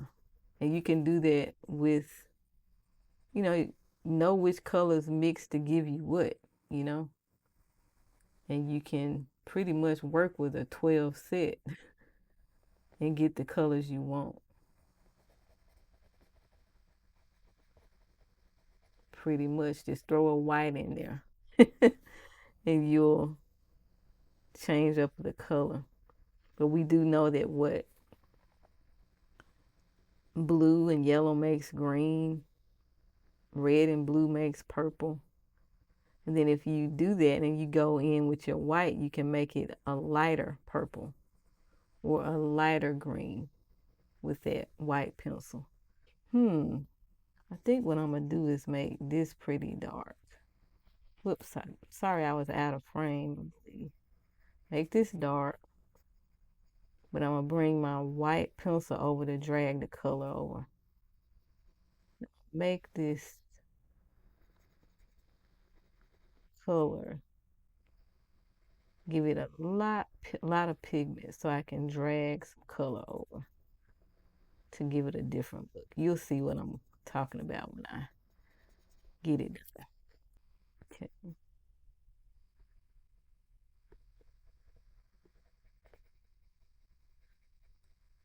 A: And you can do that with, you know which colors mix to give you what, you know? And you can pretty much work with a 12 set and get the colors you want. Pretty much just throw a white in there and you'll change up the color. But we do know that what blue and yellow makes green, red and blue makes purple. And then if you do that and you go in with your white, you can make it a lighter purple or a lighter green with that white pencil. I think what I'm gonna do is make this pretty dark. Whoops, sorry I was out of frame. Make this dark, but I'm gonna bring my white pencil over to drag the color over. Make this color, give it a lot of pigment so I can drag some color over to give it a different look. You'll see what I'm talking about when I get it done. Okay.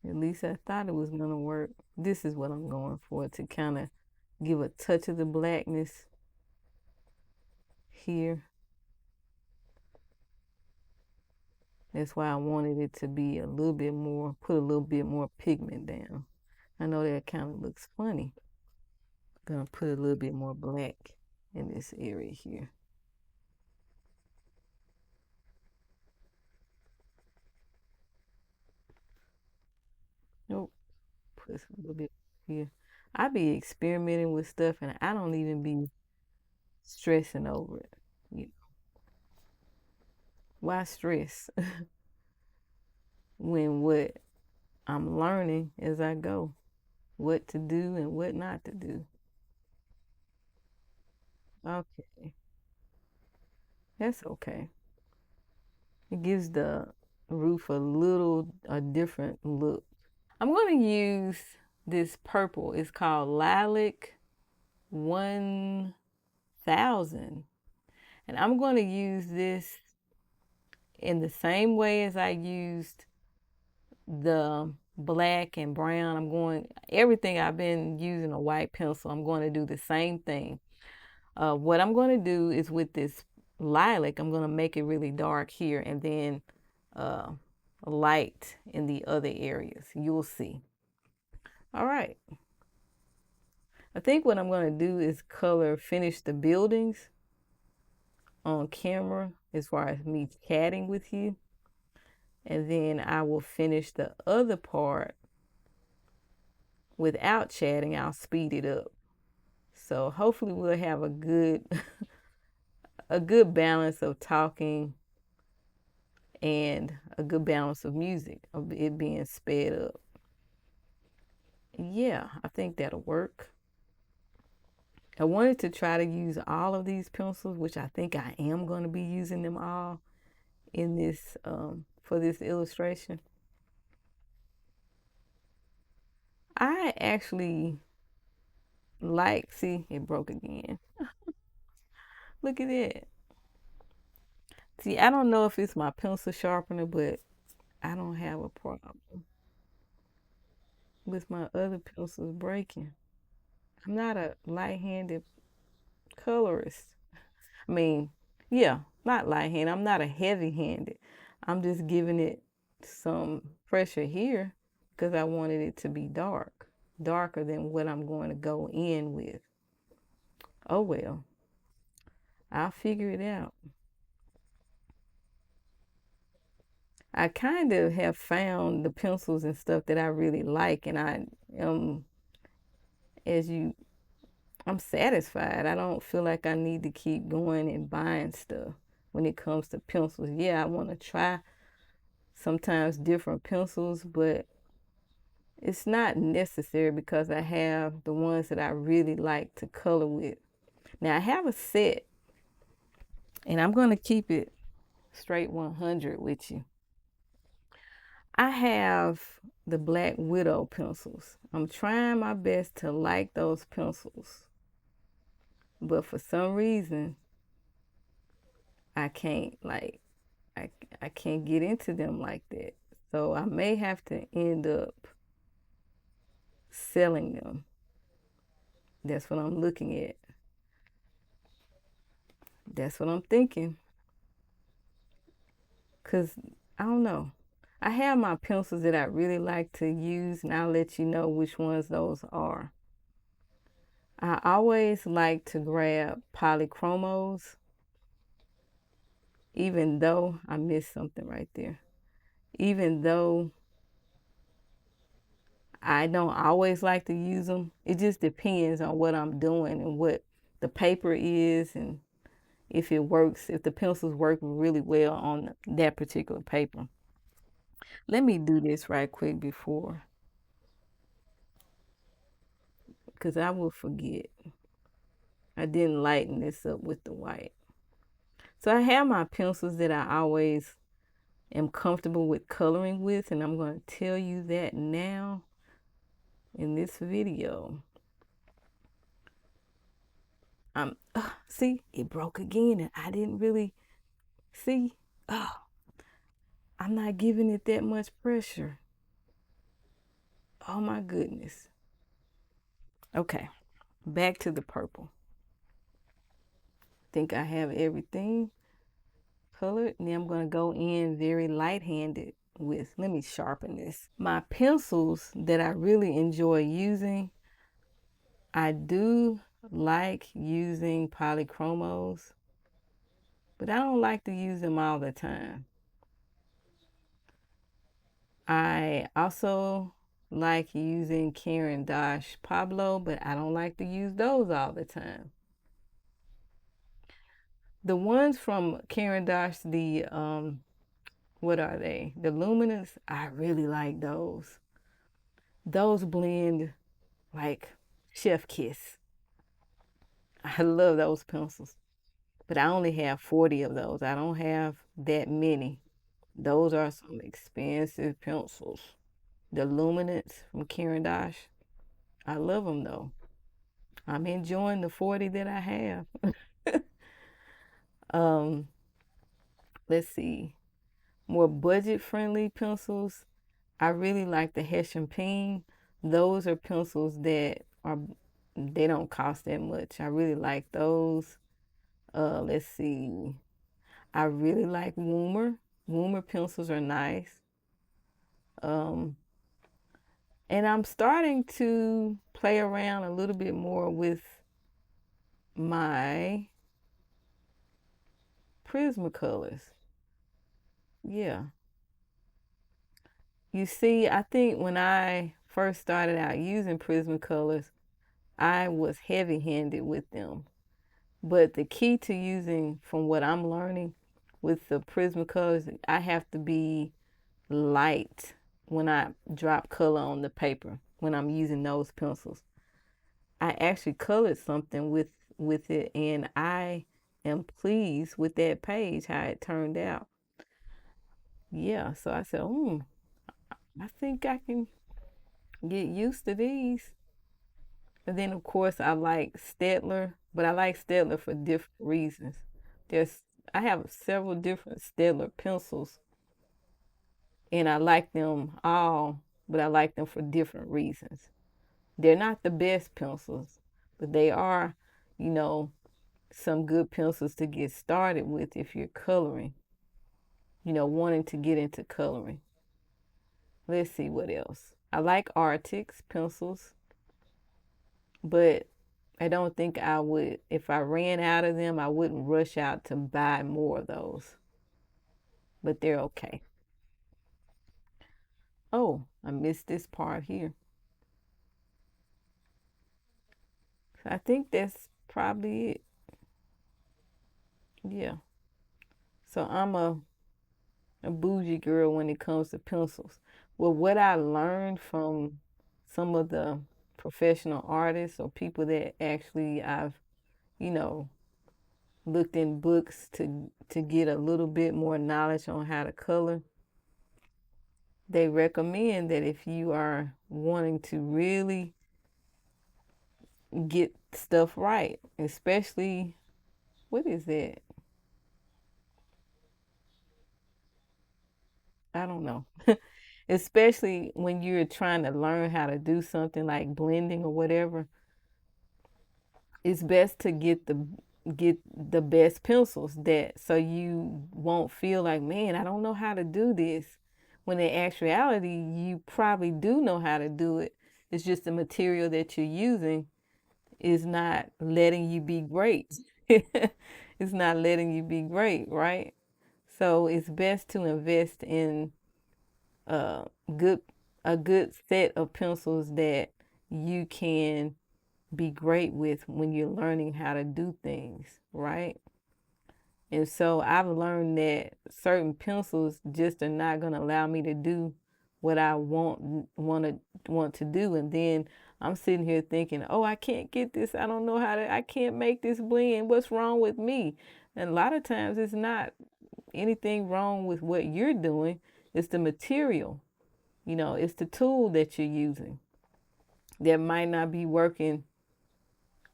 A: At least I thought it was gonna work. This is what I'm going for to kind of give a touch of the blackness here. That's why I wanted it to be a little bit more, put a little bit more pigment down. I know that kind of looks funny. I'm gonna put a little bit more black in this area here. Nope, put a little bit here. I be experimenting with stuff and I don't even be stressing over it. You know, why stress when what I'm learning as I go, what to do and what not to do. Okay, that's okay. It gives the roof a different look. I'm going to use this purple. It's called Lilac 1000. And I'm going to use this in the same way as I used the black and brown. Everything I've been using a white pencil, I'm going to do the same thing. What I'm going to do is with this lilac, I'm going to make it really dark here and then uh, light in the other areas. You'll see. All right. I think what I'm going to do is finish the buildings on camera as far as me chatting with you. And then I will finish the other part without chatting. I'll speed it up. So hopefully we'll have a good a good balance of talking and a good balance of music, of it being sped up. Yeah, I think that'll work. I wanted to try to use all of these pencils, which I think I am going to be using them all in this for this illustration. I actually like, see, it broke again. Look at that. See, I don't know if it's my pencil sharpener, but I don't have a problem with my other pencils breaking. I'm not a light-handed colorist. I mean, yeah, not light-handed. I'm not a heavy-handed. I'm just giving it some pressure here because I wanted it to be dark, darker than what I'm going to go in with. Oh well, I'll figure it out. I kind of have found the pencils and stuff that I really like, and I am, as you, I'm satisfied. I don't feel like I need to keep going and buying stuff when it comes to pencils. Yeah, I want to try sometimes different pencils, but it's not necessary because I have the ones that I really like to color with. Now I have a set, and I'm going to keep it straight 100 with you. I have the Black Widow pencils. I'm trying my best to like those pencils, but for some reason I can't like I I can't get into them like that. So I may have to end up selling them. That's what I'm looking at. That's what I'm thinking. Cause I don't know. I have my pencils that I really like to use, and I'll let you know which ones those are. I always like to grab polychromos, even though I missed something right there. Even though I don't always like to use them, it just depends on what I'm doing and what the paper is and if it works, if the pencils work really well on that particular paper. Let me do this right quick before, because I will forget. I didn't lighten this up with the white. So I have my pencils that I always am comfortable with coloring with, and I'm going to tell you that now in this video. See, it broke again, and I didn't really see. Oh, I'm not giving it that much pressure. Oh my goodness. Okay, back to the purple. Think I have everything colored. Now I'm going to go in very light-handed with, let me sharpen this. My pencils that I really enjoy using, I do like using polychromos, but I don't like to use them all the time. I also like using Karen Dosh Pablo, but I don't like to use those all the time. The ones from Karen Dosh, the what are they? The luminous, I really like those. Those blend like chef kiss. I love those pencils, but I only have 40 of those. I don't have that many. Those are some expensive pencils. The luminance from Karen Dosh, I love them though. I'm enjoying the 40 that I have. um, let's see. More budget friendly pencils. I really like the Hessian Peen. Those are pencils that are they don't cost that much. I really like those. Let's see. I really like Woomer. Woomer pencils are nice. Um, and I'm starting to play around a little bit more with my Prismacolors. Yeah. You see, I think when I first started out using Prismacolors, I was heavy handed with them. But the key to using, from what I'm learning with the Prismacolors, I have to be light when I drop color on the paper when I'm using those pencils. I actually colored something with it, and I am pleased with that page how it turned out. Yeah, so I said, I think I can Get used to these. And then of course I like Stettler, but I like Stettler for different reasons. There's I have several different Stettler pencils and I like them all, but I like them for different reasons. They're not the best pencils, but they are, you know, some good pencils to get started with if you're coloring, wanting to get into coloring. Let's see what else. I like Arctics pencils, but I don't think I would, if I ran out of them, I wouldn't rush out to buy more of those, but they're okay. Oh, I missed this part here. So I think that's probably it. Yeah. So I'm a bougie girl when it comes to pencils. Well, what I learned from some of the professional artists or people that actually I've, you know, looked in books to get a little bit more knowledge on how to color, they recommend that if you are wanting to really get stuff right, especially what is that? I don't know. Especially when you're trying to learn how to do something like blending or whatever, it's best to get the best pencils that so you won't feel like, man, I don't know how to do this. When in actuality, you probably do know how to do it. It's just the material that you're using is not letting you be great. It's not letting you be great, right? So it's best to invest in uh, good a good set of pencils that you can be great with when you're learning how to do things, right? And so I've learned that certain pencils just are not going to allow me to do what I want to do. And then I'm sitting here thinking, oh, I can't get this. I don't know how to. I can't make this blend. What's wrong with me? And a lot of times it's not anything wrong with what you're doing. It's the material. It's the tool that you're using that might not be working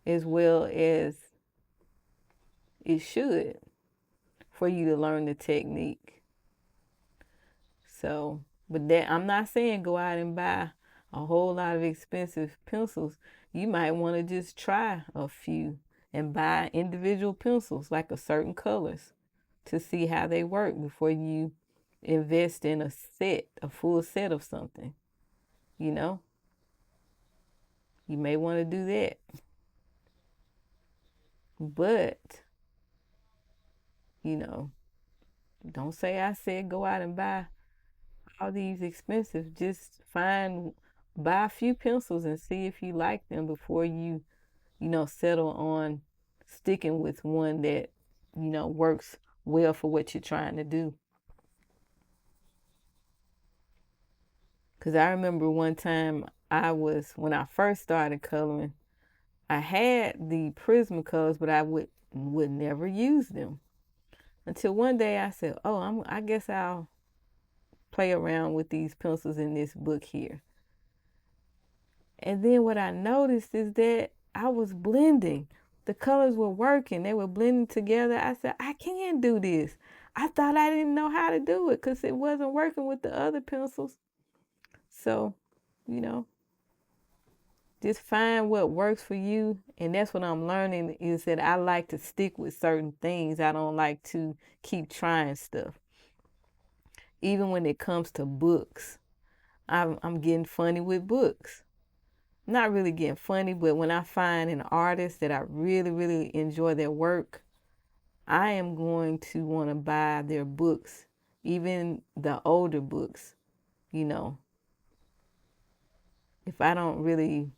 A: as well as it should for you to learn the technique. So, but that I'm not saying go out and buy a whole lot of expensive pencils. You might want to just try a few and buy individual pencils like a certain colors to see how they work before you invest in a full set of something. You know, you may want to do that. But, you know, don't say I said go out and buy all these expensive. Just buy a few pencils and see if you like them before you settle on sticking with one that, works well for what you're trying to do. Because I remember one time when I first started coloring, I had the Prismacolors, but I would never use them until one day I said, "Oh, I guess I'll play around with these pencils in this book here." And then what I noticed is that I was blending. The colors were working. They were blending together. I said, I can do this. I thought I didn't know how to do it because it wasn't working with the other pencils. So, you know, just find what works for you. And that's what I'm learning is that I like to stick with certain things. I don't like to keep trying stuff. Even when it comes to books, I'm getting funny with books. Not really getting funny, but when I find an artist that I really, really enjoy their work, I am going to want to buy their books, even the older books. You know, if I don't really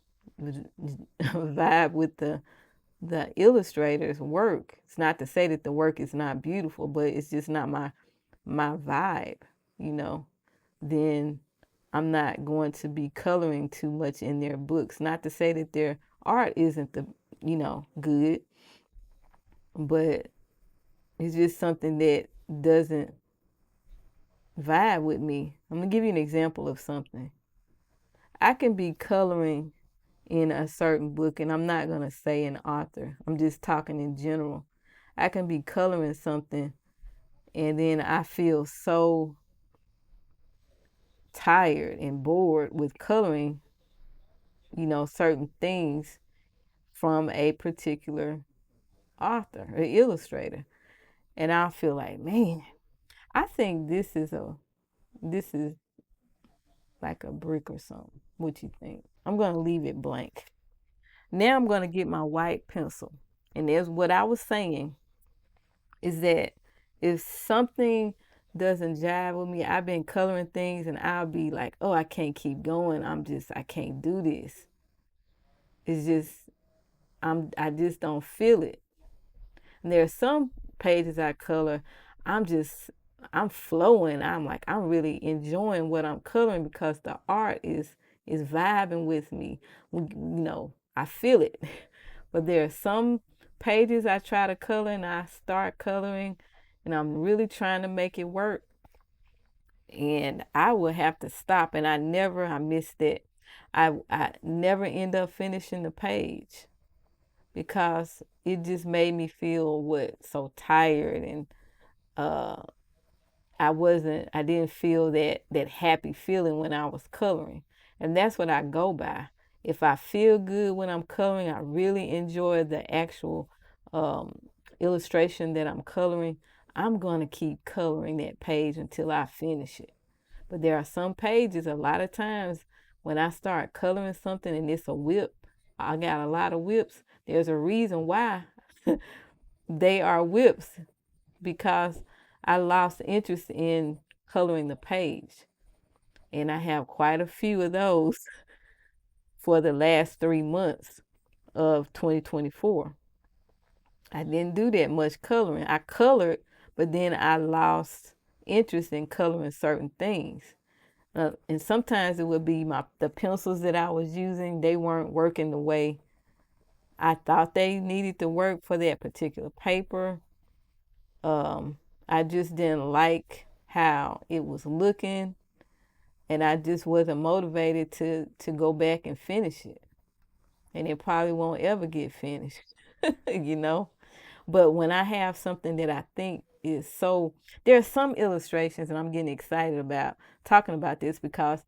A: vibe with the illustrator's work, it's not to say that the work is not beautiful, but it's just not my vibe. You know, then I'm not going to be coloring too much in their books. Not to say that their art isn't good, but it's just something that doesn't vibe with me. I'm gonna give you an example of something. I can be coloring in a certain book, and I'm not going to say an author, I'm just talking in general. I can be coloring something, and then I feel so tired and bored with coloring, certain things from a particular author or illustrator. And I feel like, man, I think this is like a brick or something. What you think? I'm gonna leave it blank. Now I'm gonna get my white pencil. And there's what I was saying is that if something doesn't jive with me, I've been coloring things and I'll be like, oh, I can't keep going. I can't do this. It's just I just don't feel it. And there are some pages I color, I'm just I'm flowing. I'm really enjoying what I'm coloring because the art is vibing with me. I feel it. But there are some pages I try to color and I start coloring and I'm really trying to make it work. And I will have to stop, and I missed that. I never end up finishing the page because it just made me feel so tired, and uh I didn't feel that happy feeling when I was coloring. And that's what I go by. If I feel good when I'm coloring, I really enjoy the actual um illustration that I'm coloring, I'm going to keep coloring that page until I finish it. But there are some pages, a lot of times, when I start coloring something and it's a whip, I got a lot of whips. There's a reason why they are whips, because I lost interest in coloring the page. And I have quite a few of those for the last 3 months of 2024. I didn't do that much coloring. I colored, but then I lost interest in coloring certain things. And sometimes it would be the pencils that I was using, they weren't working the way I thought they needed to work for that particular paper. I just didn't like how it was looking, and I just wasn't motivated to go back and finish it. And it probably won't ever get finished, you know. But when I have something that I think is so, there are some illustrations, and I'm getting excited about talking about this because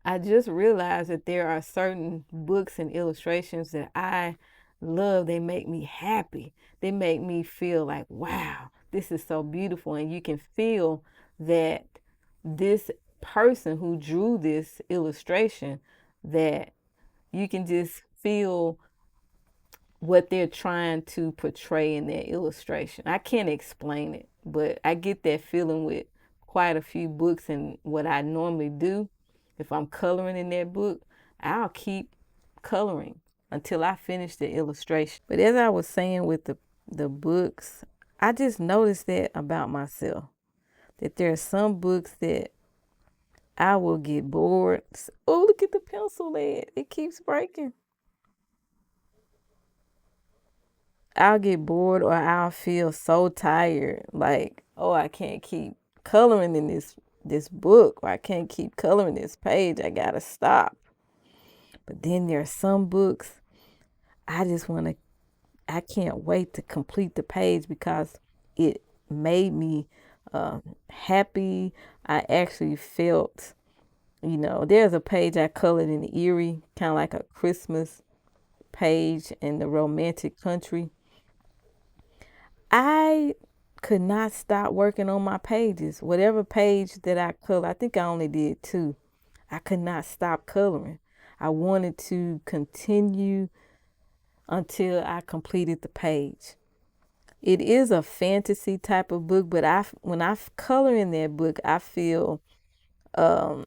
A: I just realized that there are certain books and illustrations that I love. They make me happy. They make me feel like, wow, this is so beautiful. And you can feel that this person who drew this illustration, that you can just feel what they're trying to portray in their illustration. I can't explain it, but I get that feeling with quite a few books. And what I normally do, if I'm coloring in that book, I'll keep coloring until I finish the illustration. But as I was saying with the books, I just noticed that about myself, that there are some books that I will get bored. Oh, look at the pencil lead. It keeps breaking. I'll get bored or I'll feel so tired, like, oh, I can't keep coloring in this book, or I can't keep coloring this page. I gotta stop. But then there are some books I just want to. I can't wait to complete the page because it made me happy. I actually felt, there's a page I colored in Erie, kind of like a Christmas page in the romantic country. I could not stop working on my pages. Whatever page that I color, I think I only did two. I could not stop coloring. I wanted to continue until I completed the page. It is a fantasy type of book, but when I color in that book, I feel the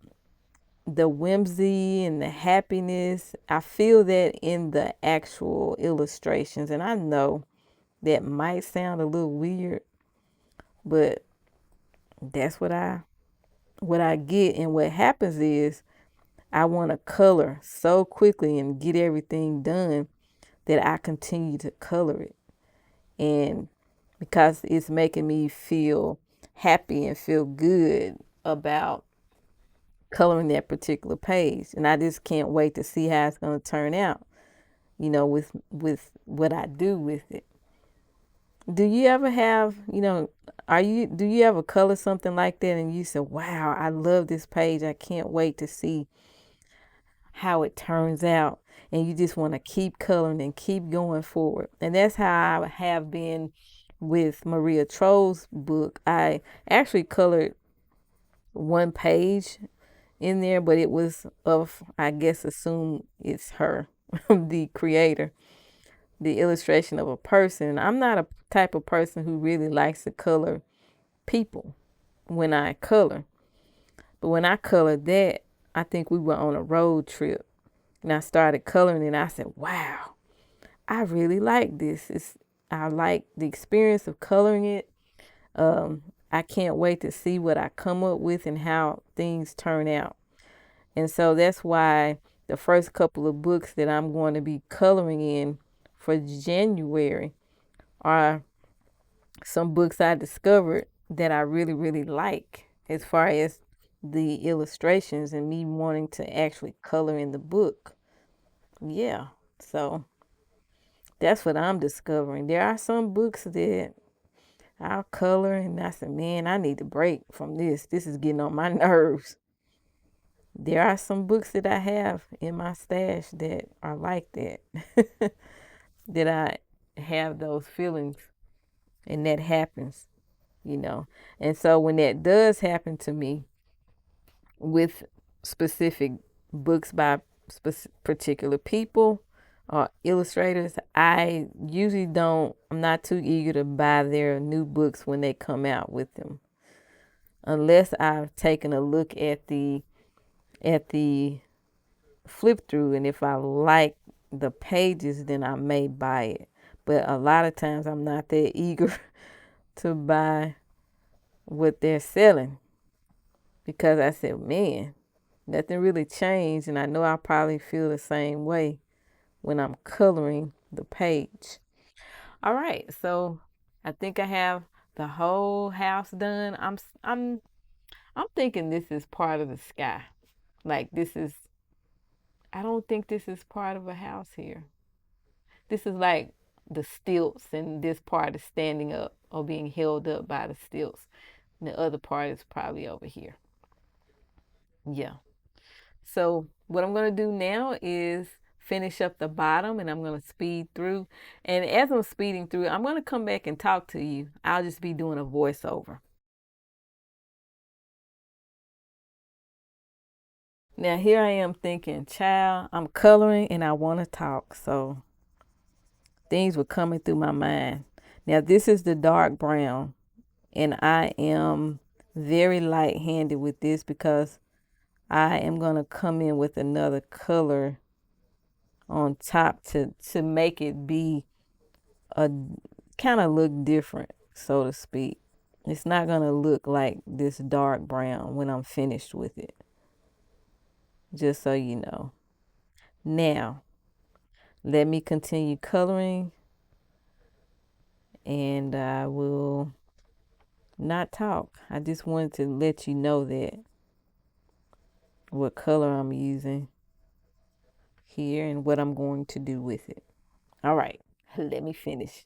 A: whimsy and the happiness. I feel that in the actual illustrations. And I know that might sound a little weird, but that's what I get. And what happens is I want to color so quickly and get everything done that I continue to color it. And because it's making me feel happy and feel good about coloring that particular page. And I just can't wait to see how it's going to turn out, with what I do with it. Do you ever have, do you ever color something like that and you say, wow, I love this page. I can't wait to see how it turns out. And you just want to keep coloring and keep going forward. And that's how I have been with Maria Troll's book. I actually colored one page in there, but it was of, I guess, assume it's her, the creator, the illustration of a person. I'm not a type of person who really likes to color people when I color. But when I colored that, I think we were on a road trip and I started coloring and I said, wow, I really like this. I like the experience of coloring it. I can't wait to see what I come up with and how things turn out. And so that's why the first couple of books that I'm going to be coloring in for January are some books I discovered that I really, really like, as far as the illustrations and me wanting to actually color in the book. Yeah, so that's what I'm discovering. There are some books that I'll color and I said, man, I need to break from this. This is getting on my nerves. There are some books that I have in my stash that are like that, that I have those feelings, and that happens. And so when that does happen to me with specific books by particular people or illustrators, I usually I'm not too eager to buy their new books when they come out with them, unless I've taken a look at the flip through, and if I like the pages, then I may buy it. But a lot of times I'm not that eager to buy what they're selling, because I said, man, nothing really changed, and I know I'll probably feel the same way when I'm coloring the page. All right, so I think I have the whole house done. I'm thinking this is part of the sky. Like I don't think this is part of a house here. This is like the stilts, and this part is standing up or being held up by the stilts. And the other part is probably over here. Yeah. So what I'm going to do now is finish up the bottom, and I'm going to speed through. And as I'm speeding through, I'm going to come back and talk to you. I'll just be doing a voiceover. Now here I am thinking, child, I'm coloring and I want to talk. So things were coming through my mind. Now this is the dark brown, and I am very light-handed with this because I am going to come in with another color on top to make it be a kind of look different, so to speak. It's not going to look like this dark brown when I'm finished with it, just so you know. Now, let me continue coloring, and I will not talk. I just wanted to let you know that what color I'm using here and what I'm going to do with it. All right, let me finish.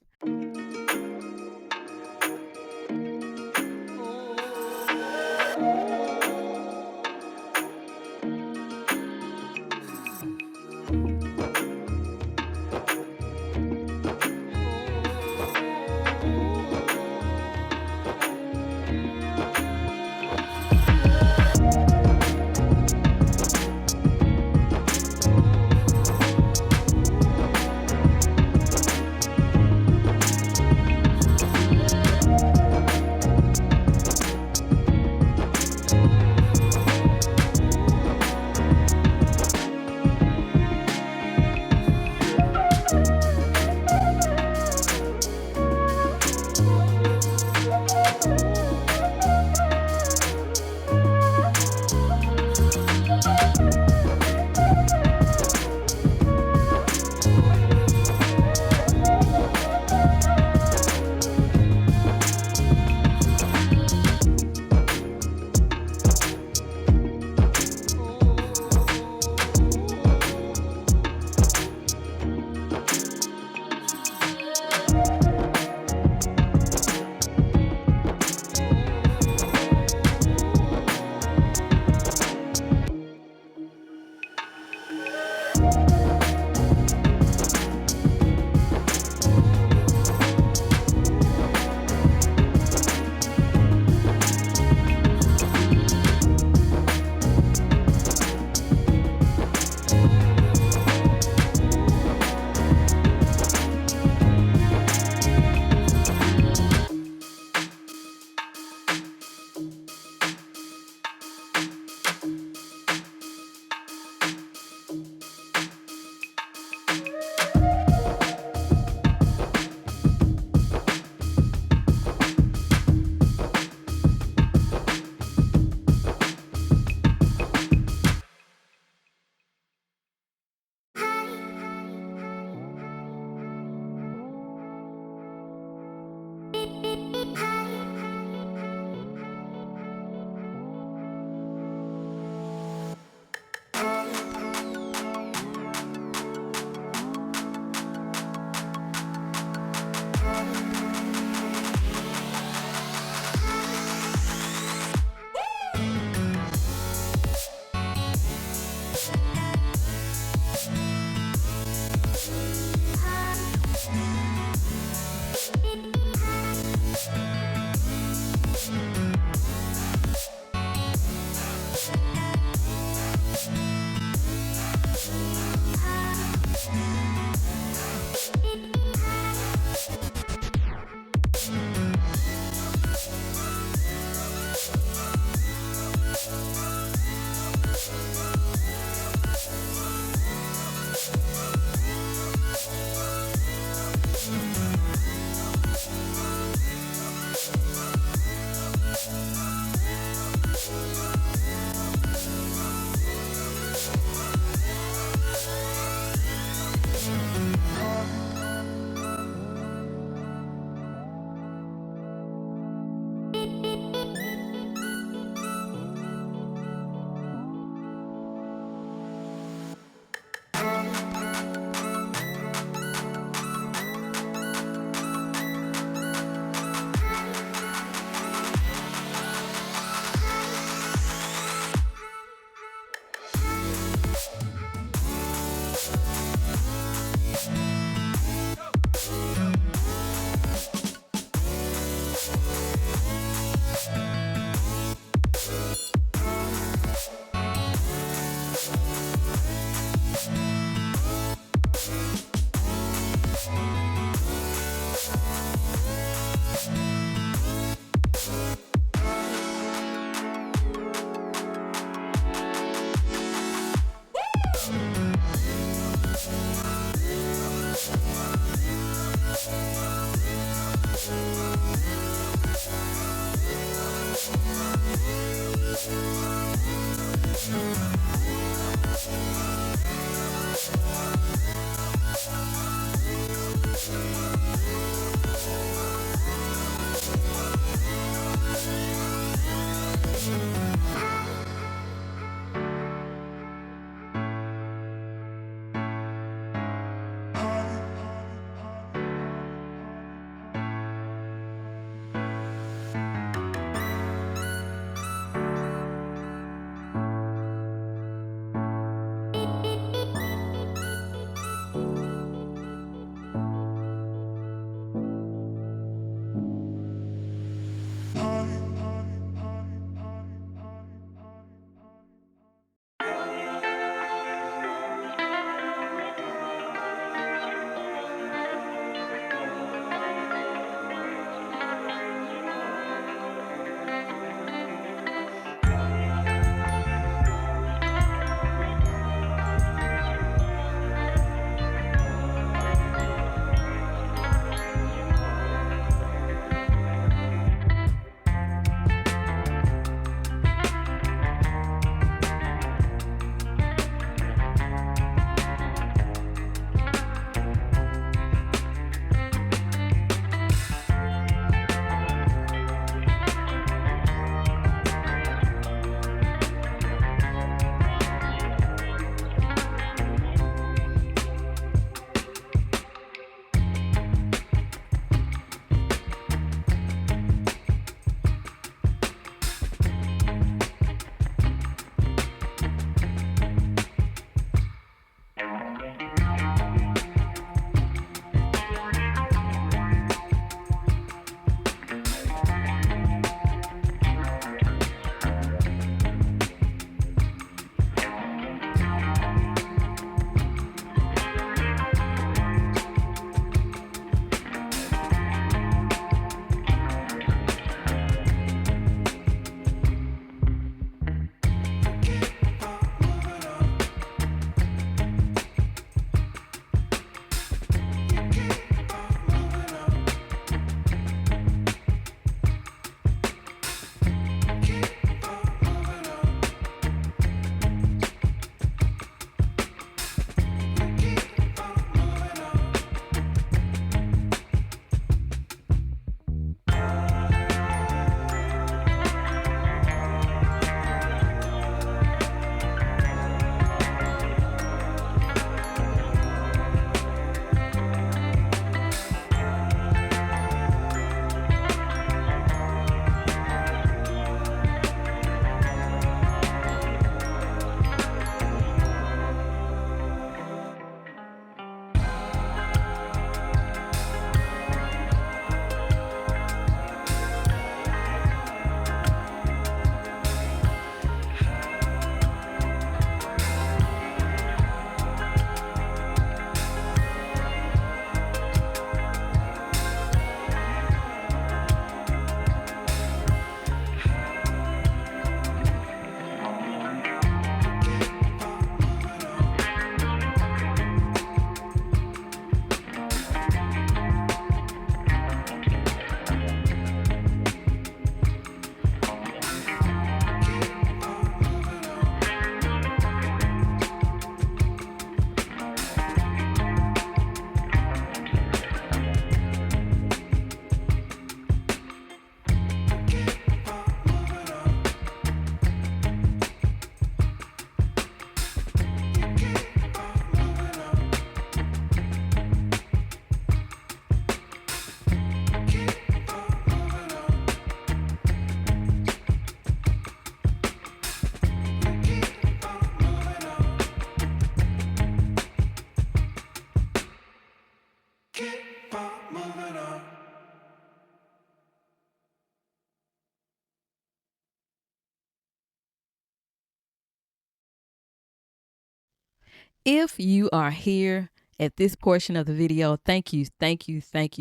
B: If you are here at this portion of the video, thank you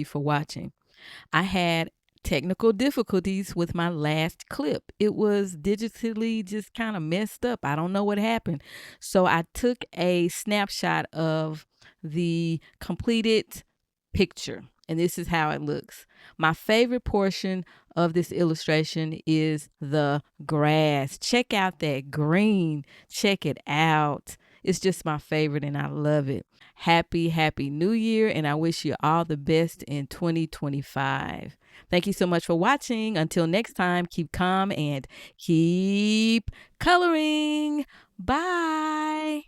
B: for watching. I had technical difficulties with my last clip. It was digitally just kind of messed up. I don't know what happened. So I took a snapshot of the completed picture, and this is how it looks. My favorite portion of this illustration is the grass. Check out that green. Check it out. It's just my favorite and I love it. Happy New Year, and I wish you all the best in 2025. Thank you so much for watching. Until next time, keep calm and keep coloring. Bye.